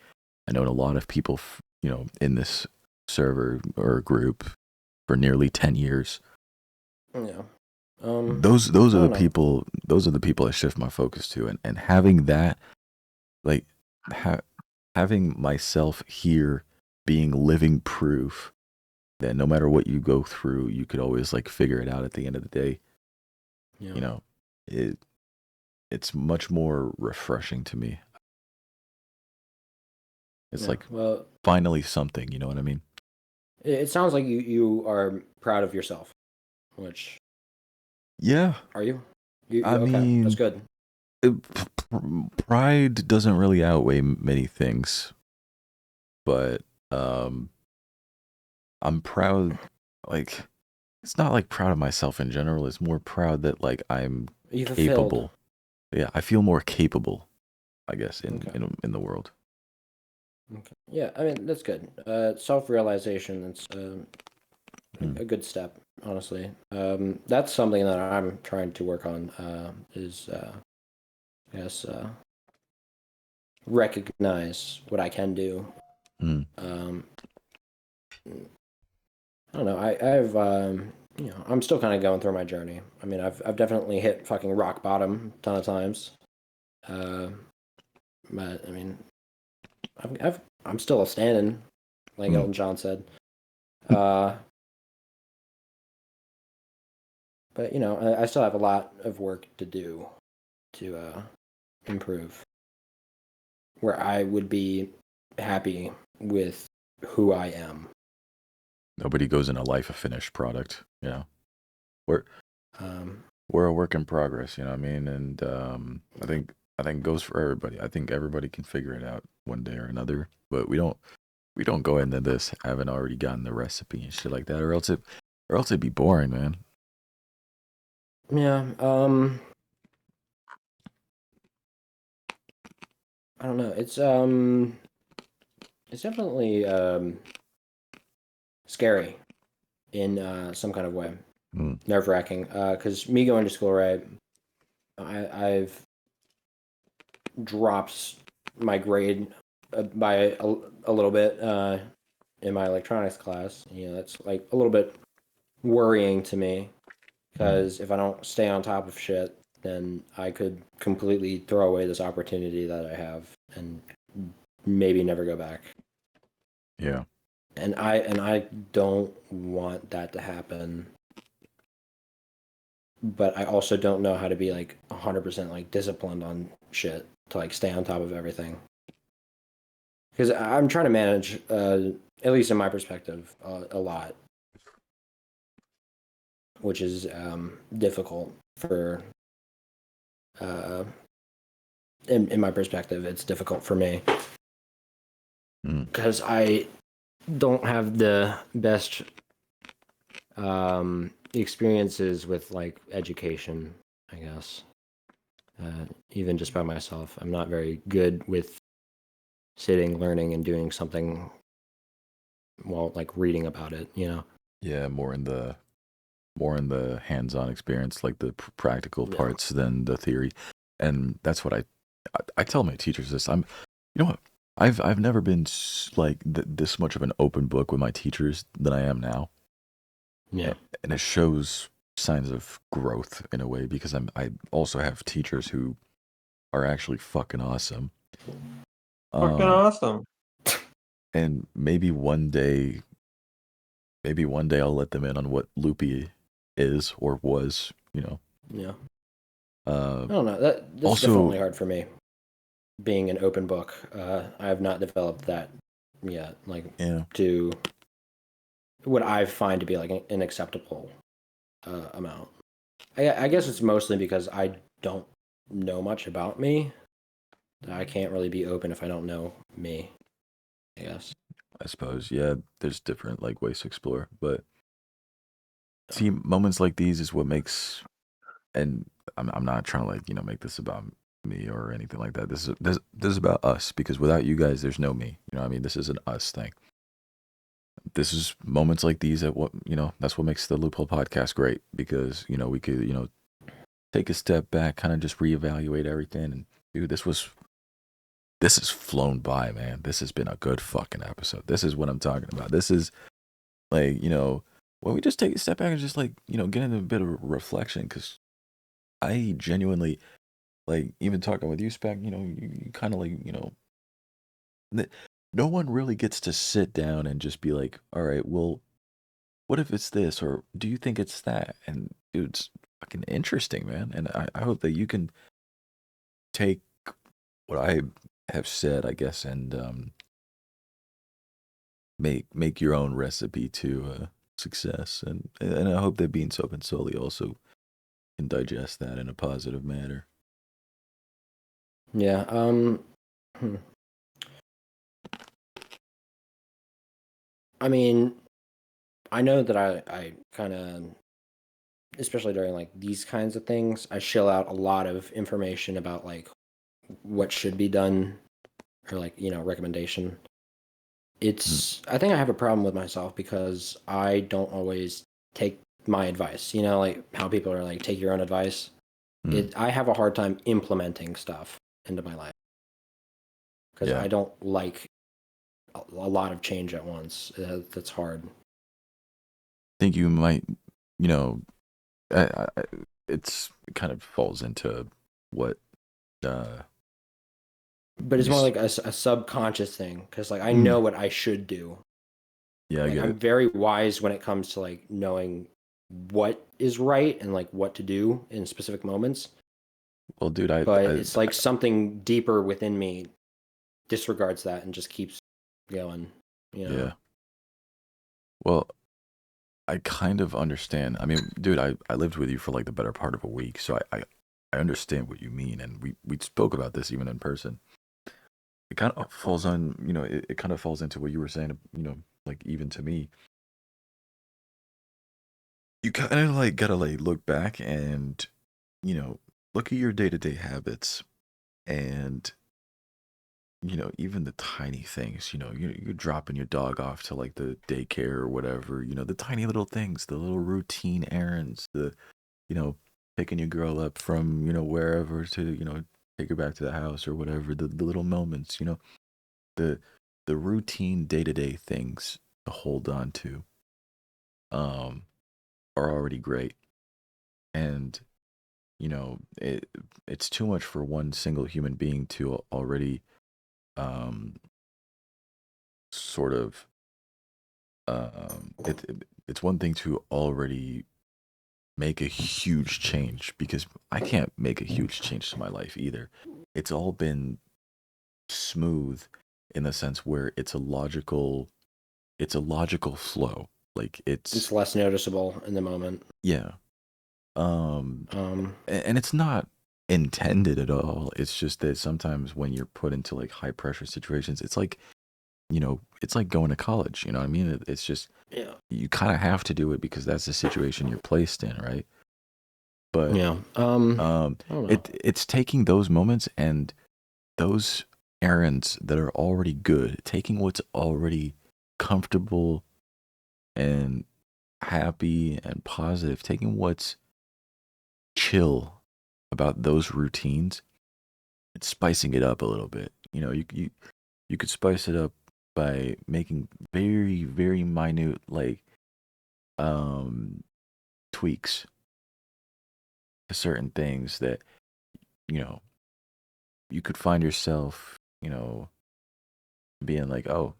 I known a lot of people, in this server or group for nearly 10 years. Yeah. Those are the people. Those are the people I shift my focus to, and having that, like, having myself here, being living proof that no matter what you go through, you could always like figure it out at the end of the day. It's much more refreshing to me. It's finally something. You know what I mean? It sounds like you are proud of yourself, which. Yeah. Are you? I mean, that's good. Pride doesn't really outweigh many things, but I'm proud. Like, it's not like proud of myself in general. It's more proud that like I'm capable. Yeah, I feel more capable, I guess, in the world. Okay. Yeah, I mean that's good. Self-realization. That's a good step, honestly. That's something that I'm trying to work on. Is I guess recognize what I can do. I don't know. I've I'm still kind of going through my journey. I mean, I've definitely hit fucking rock bottom a ton of times. But I mean, I'm still standing, like Elton John said. But I still have a lot of work to do to improve. Where I would be happy with who I am. Nobody goes in a life a finished product, We're a work in progress, you know what I mean? And I think it goes for everybody. I think everybody can figure it out one day or another, but we don't we don't go into this having already gotten the recipe and shit like that, or else it'd be boring, man. Yeah. I don't know. It's definitely scary in some kind of way. Nerve-wracking. Because me going to school, right? I've dropped my grade by a little bit in my electronics class. You know, that's like a little bit worrying to me because if I don't stay on top of shit, then I could completely throw away this opportunity that I have and maybe never go back. Yeah. And I don't want that to happen. But I also don't know how to be like 100% like disciplined on shit to like stay on top of everything. Because I'm trying to manage, at least in my perspective, a lot, which is difficult for. In my perspective, it's difficult for me because I don't have the best experiences with like education, I guess. Even just by myself, I'm not very good with sitting, learning, and doing something while like reading about it. You know. Yeah, more in the hands-on experience, like the practical parts than the theory, and that's what I tell my teachers this. You know what? I've never been like this much of an open book with my teachers than I am now. Yeah, and it shows signs of growth in a way because I also have teachers who are actually fucking awesome. Fucking awesome. And maybe one day I'll let them in on what Loopie is or was, you know. Yeah. I don't know. This is definitely hard for me. Being an open book, I have not developed that yet. Like to what I find to be like an acceptable amount. I guess it's mostly because I don't know much about me. I can't really be open if I don't know me, I guess. I suppose, yeah, there's different like ways to explore, but see, moments like these is what makes, and I'm not trying to like, you know, make this about me or anything like that. This is about us, because without you guys, there's no me. You know what I mean? This is an us thing. This is moments like these that that's what makes the Loophole Podcast great, because, you know, we could, you know, take a step back, kind of just reevaluate everything. And dude, this has flown by, man. This has been a good fucking episode. This is what I'm talking about. This is like, you know, when we just take a step back and just like, you know, get into a bit of reflection, because I genuinely, like, even talking with you, Spec, you know, you kind of like, you know, no one really gets to sit down and just be like, all right, well, what if it's this, or do you think it's that? And dude, it's fucking interesting, man. And I hope that you can take what I have said, I guess, and make your own recipe to success. And I hope that Bean Soap and Sully also can digest that in a positive manner. Yeah. I mean, I know that I kind of, especially during like these kinds of things, I shell out a lot of information about like what should be done or like, you know, recommendation. I think I have a problem with myself because I don't always take my advice, you know, like how people are like, take your own advice. I have a hard time implementing stuff into my life because I don't like a lot of change at once. That's hard. I think you might, you know, it kind of falls into what. But it's more like a subconscious thing because like I know what I should do. Yeah, like, I'm very wise when it comes to like knowing what is right and like what to do in specific moments. Well, dude, but it's like something deeper within me disregards that and just keeps going. You know? Yeah. Well, I kind of understand. I mean, dude, I lived with you for like the better part of a week, so I understand what you mean, and we spoke about this even in person. it kind of falls on, it kind of falls into what you were saying, like even to me, you kind of like gotta like look back and, look at your day-to-day habits and, even the tiny things, you're dropping your dog off to like the daycare or whatever, the tiny little things, the little routine errands, you know, picking your girl up from, wherever to, take her back to the house or whatever, the little moments, the the routine day-to-day things to hold on to um are already great. And, it's too much for one single human being to already um sort of it's one thing to already make a huge change because I can't make a huge change to my life either. It's all been smooth in the sense where it's a logical flow. Like It's less noticeable in the moment. yeah. And it's not intended at all. It's just that sometimes when you're put into like high pressure situations, it's like, it's like going to college, you know what I mean? It's just Yeah. you kind of have to do it because that's the situation you're placed in, right? But Yeah. I don't know. it's taking those moments and those errands that are already good, taking what's already comfortable and happy and positive, taking what's chill about those routines and spicing it up a little bit. You could spice it up by making very, very minute like um tweaks to certain things that, you know, you could find yourself, being like, oh,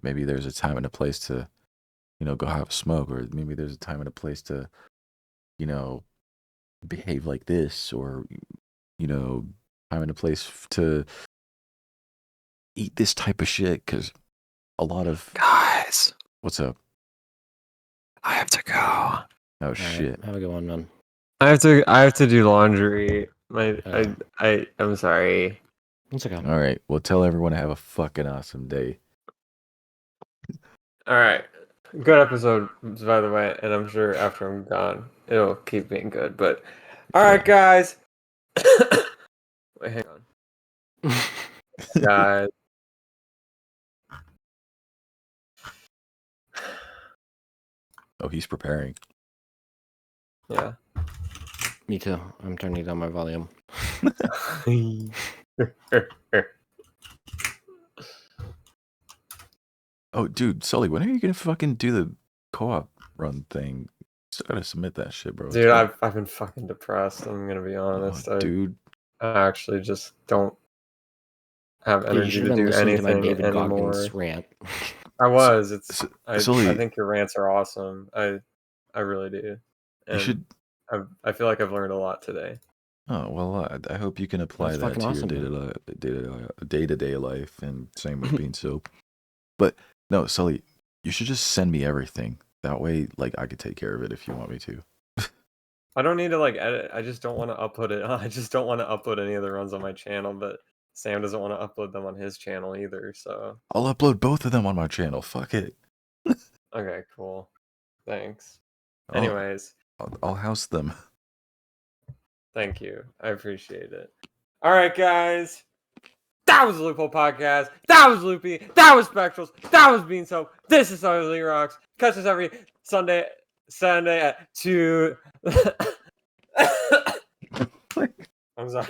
maybe there's a time and a place to, go have a smoke, or maybe there's a time and a place to, you know, behave like this, or, time and a place to eat this type of shit. Because a lot of Guys, what's up? I have to go. Oh All right, shit! have a good one, man. I have to do laundry. I'm sorry. It's okay. All right, well, tell everyone to have a fucking awesome day. All right. Good episode, by the way, and I'm sure after I'm gone, it'll keep being good. But all right, guys. Wait, hang on, guys. Oh, he's preparing. Yeah. Me too. I'm turning down my volume. Oh, dude, Sully, when are you gonna fucking do the co-op run thing? Still gotta submit that shit, bro. Dude, I've been fucking depressed. I'm gonna be honest. Dude. I actually just don't have Dude, you energy should to have been do listening to my anything David anymore. Goggins rant. I was. I Sully, think your rants are awesome. I really do. And you should. I feel like I've learned a lot today. Oh well, I hope you can apply That's that fucking to awesome, your day-to-day life, and same with being soap. But no, Sully, you should just send me everything. That way, like, I could take care of it if you want me to. I don't need to like edit. I just don't want to upload it. I just don't want to upload any of the runs on my channel, but Sam doesn't want to upload them on his channel either. So I'll upload both of them on my channel. Fuck it. okay, cool. Thanks. I'll- Anyways, I'll house them. thank you. I appreciate it. All right, guys. That was the Loophole Podcast. That was Loopie. That was Spectrals. That was Bean Soap. This is sullyrox. Catch us every Sunday at 2. I'm sorry.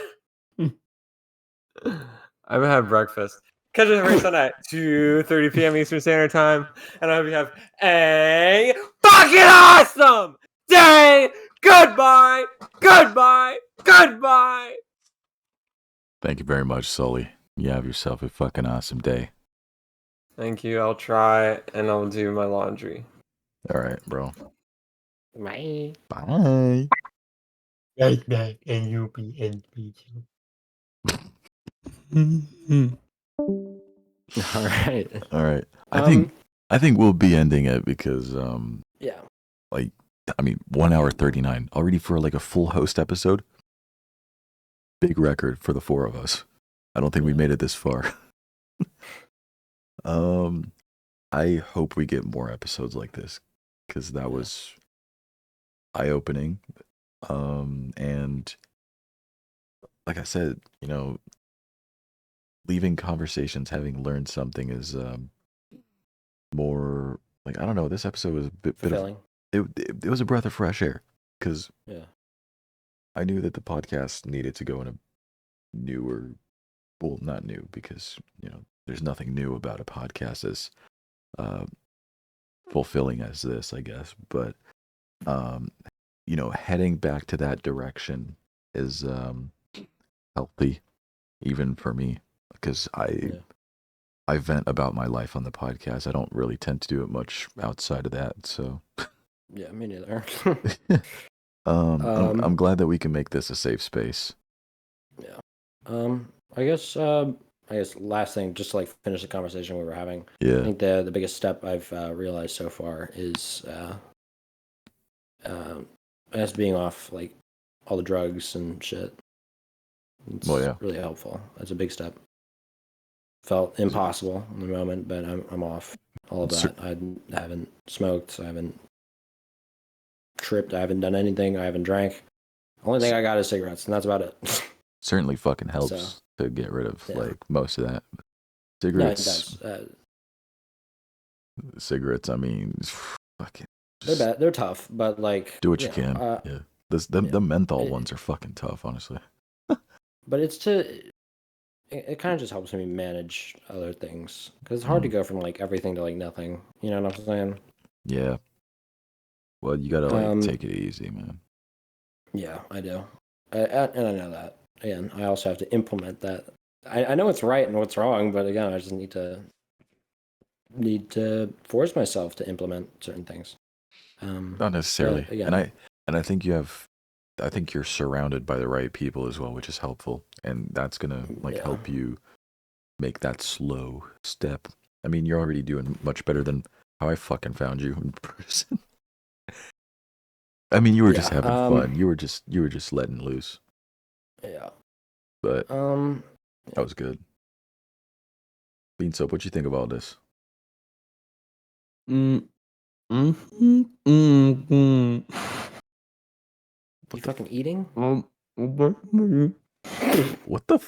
I haven't had breakfast. Catch us every Sunday at 2:30 p.m. Eastern Standard Time. And I hope you have a fucking awesome day. Goodbye. Goodbye. Goodbye. Thank you very much, Sully. You have yourself a fucking awesome day. Thank you. I'll try and I'll do my laundry. All right, bro. Bye. Bye. Good night, and you be in All right. All right. I think we'll be ending it because Yeah. like, I mean, 1 hour 39 already for like a full host episode. Big record for the four of us. I don't think we made it this far. I hope we get more episodes like this because that was eye-opening. And like I said, leaving conversations having learned something is more like, I don't know, this episode was a bit of Fulfilling. it was a breath of fresh air because Yeah. I knew that the podcast needed to go in a newer, well, not new because there's nothing new about a podcast as fulfilling as this, I guess. But heading back to that direction is healthy, even for me, because I vent about my life on the podcast. I don't really tend to do it much outside of that. So Yeah, me neither. I'm glad that we can make this a safe space. Yeah. I guess last thing, just to like finish the conversation we were having. Yeah. I think the biggest step I've realized so far is as being off like all the drugs and shit. It's really helpful. That's a big step. Felt impossible in the moment, but I'm off all of that. I haven't smoked. I haven't tripped. I haven't done anything. I haven't drank. Only thing I got is cigarettes, and that's about it. Certainly fucking helps to get rid of like most of that. Cigarettes. No, it does. Cigarettes. I mean, fucking. They're bad. They're tough, but like do what you can. The menthol ones are fucking tough, honestly. But it kind of just helps me manage other things because it's hard to go from like everything to like nothing. You know what I'm saying? Yeah. Well, you gotta like take it easy, man. Yeah, I do, and I know that. Again, I also have to implement that. I know what's right and what's wrong, but again, I just need to force myself to implement certain things. Not necessarily, and I think you're surrounded by the right people as well, which is helpful, and that's gonna help you make that slow step. I mean, you're already doing much better than how I fucking found you in person. I mean, you were just having fun. You were just letting loose. Yeah. But that was good. Bean Soap, what you think about this? You fucking eating? What the?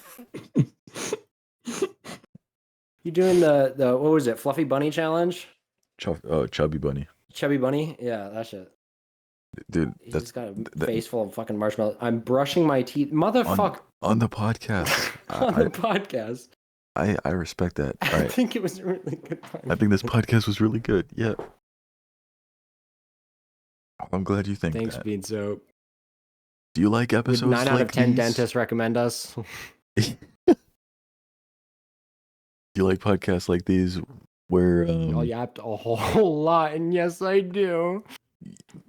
You doing the what was it? Fluffy Bunny challenge? Chubby Bunny. Chubby Bunny? Yeah, that shit. Dude, he's just got a face full of fucking marshmallows. I'm brushing my teeth, motherfucker. On the podcast. The podcast. I respect that. I think it was a really good podcast. I think this podcast was really good. Yeah. I'm glad you think Thanks, that. Bean Soap. Do you like episodes Would 9 out of 10 these? dentists recommend us? Do you like podcasts like these where Y'all yapped a whole lot, and yes, I do.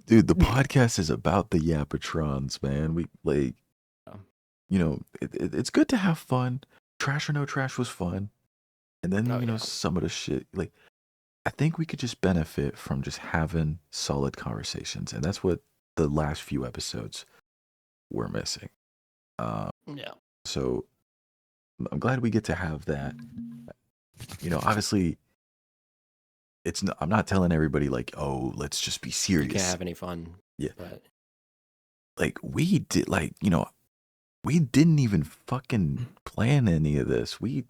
Dude, the podcast is about the Yapatrons, man. We like, it's good to have fun. Trash or no trash was fun, and then some of the shit. Like, I think we could just benefit from just having solid conversations, and that's what the last few episodes were missing. So I'm glad we get to have that. Obviously. I'm not telling everybody like, oh, let's just be serious. You can't have any fun. Yeah. But... Like we did, we didn't even fucking plan any of this. We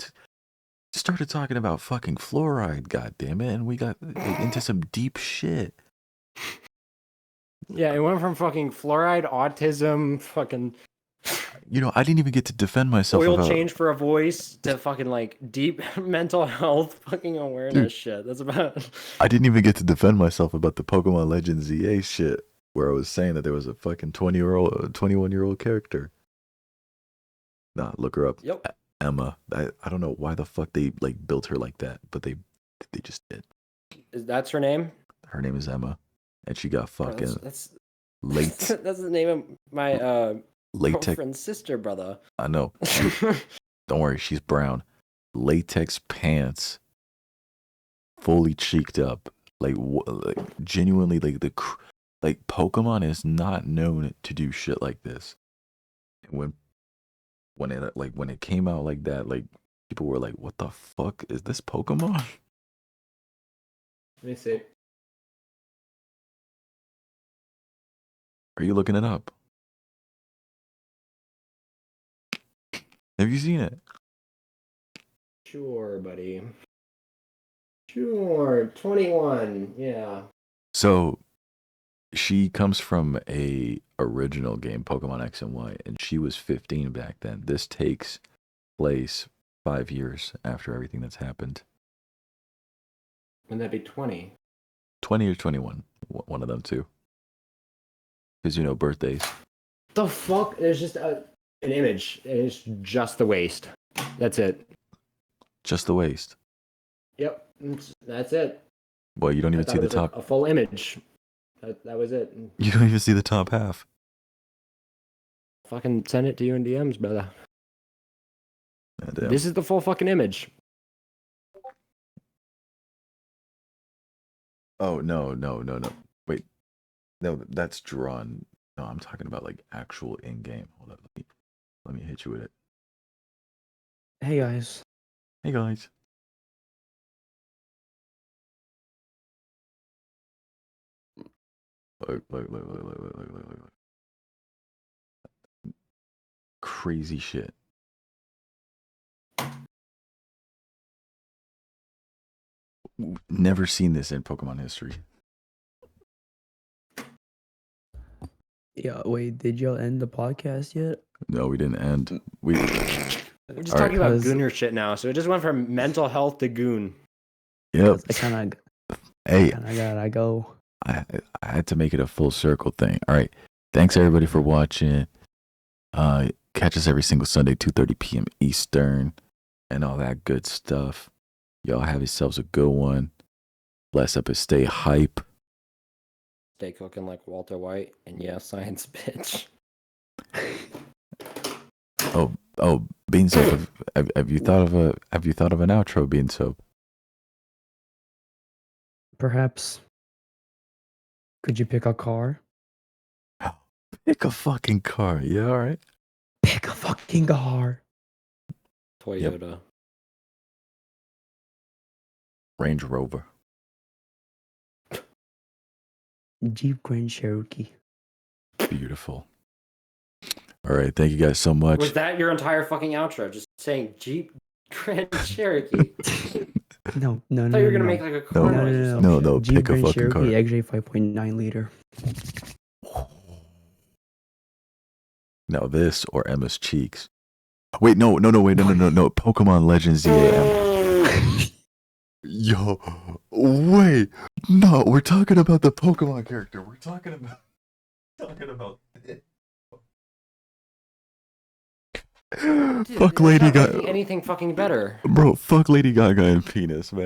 started talking about fucking fluoride, goddammit, and we got into some deep shit. Yeah, it went from fucking fluoride, autism, fucking... I didn't even get to defend myself. Oil change for a voice to fucking like deep mental health fucking awareness shit. That's about. I didn't even get to defend myself about the Pokemon Legends ZA shit, where I was saying that there was a fucking 21-year-old character. Nah, look her up. Yep. Emma. I don't know why the fuck they like built her like that, but they just did. That's her name? Her name is Emma, and she got fucking that's late. That's the name of my latex girlfriend's sister, brother. I know. Don't worry, she's brown. Latex pants, fully cheeked up, like genuinely, like Pokemon is not known to do shit like this. And when it came out like that, like People were like, "What the fuck is this Pokemon?" Let me see. Are you looking it up? Have you seen it? Sure, buddy. Sure, 21. Yeah. So she comes from a original game, Pokemon X and Y, and she was 15 back then. This takes place 5 years after everything that's happened. Wouldn't that be 20? 20 or 21, one of them two. Because birthdays. The fuck? There's just an image. It's just the waist. That's it. Just the waist. Yep. That's it. Well, you don't even see the top. A full image. That was it. You don't even see the top half. Fucking send it to you in DMs, brother. Damn. This is the full fucking image. Oh, no. Wait. No, that's drawn. No, I'm talking about like actual in-game. Hold up. Let me hit you with it. Hey guys. Hey, guys. Look. Crazy shit. Never seen this in Pokemon history. Yeah, wait, did y'all end the podcast yet? No, we didn't end. We're just talking about Gooner shit now, so it just went from mental health to goon. Yep. I kind Hey, of gotta go. I had to make it a full circle thing. All right. Thanks everybody for watching. Catch us every single Sunday, 2:30 p.m. Eastern, and all that good stuff. Y'all have yourselves a good one. Bless up and stay hype. Stay cooking like Walter White, and yeah, science bitch. Oh, Bean Soap. Have you thought of an outro, Bean Soap? Perhaps. Could you pick a car? Pick a fucking car. Yeah, all right. Pick a fucking car. Toyota. Yep. Range Rover. Jeep Grand Cherokee. Beautiful. All right. Thank you guys so much. Was that your entire fucking outro? Just saying Jeep Grand Cherokee? No. I thought you were gonna make like a car noise or something. No. Jeep Pick a Grand fucking car. Cherokee XJ 5.9 liter. Now this or Emma's cheeks. Wait, no. Pokemon Legends ZAM. Yo, wait. No, we're talking about the Pokemon character. We're talking about it. Dude, Fuck there's Lady not Gaga. anything fucking better. Bro, fuck Lady Gaga and penis, man.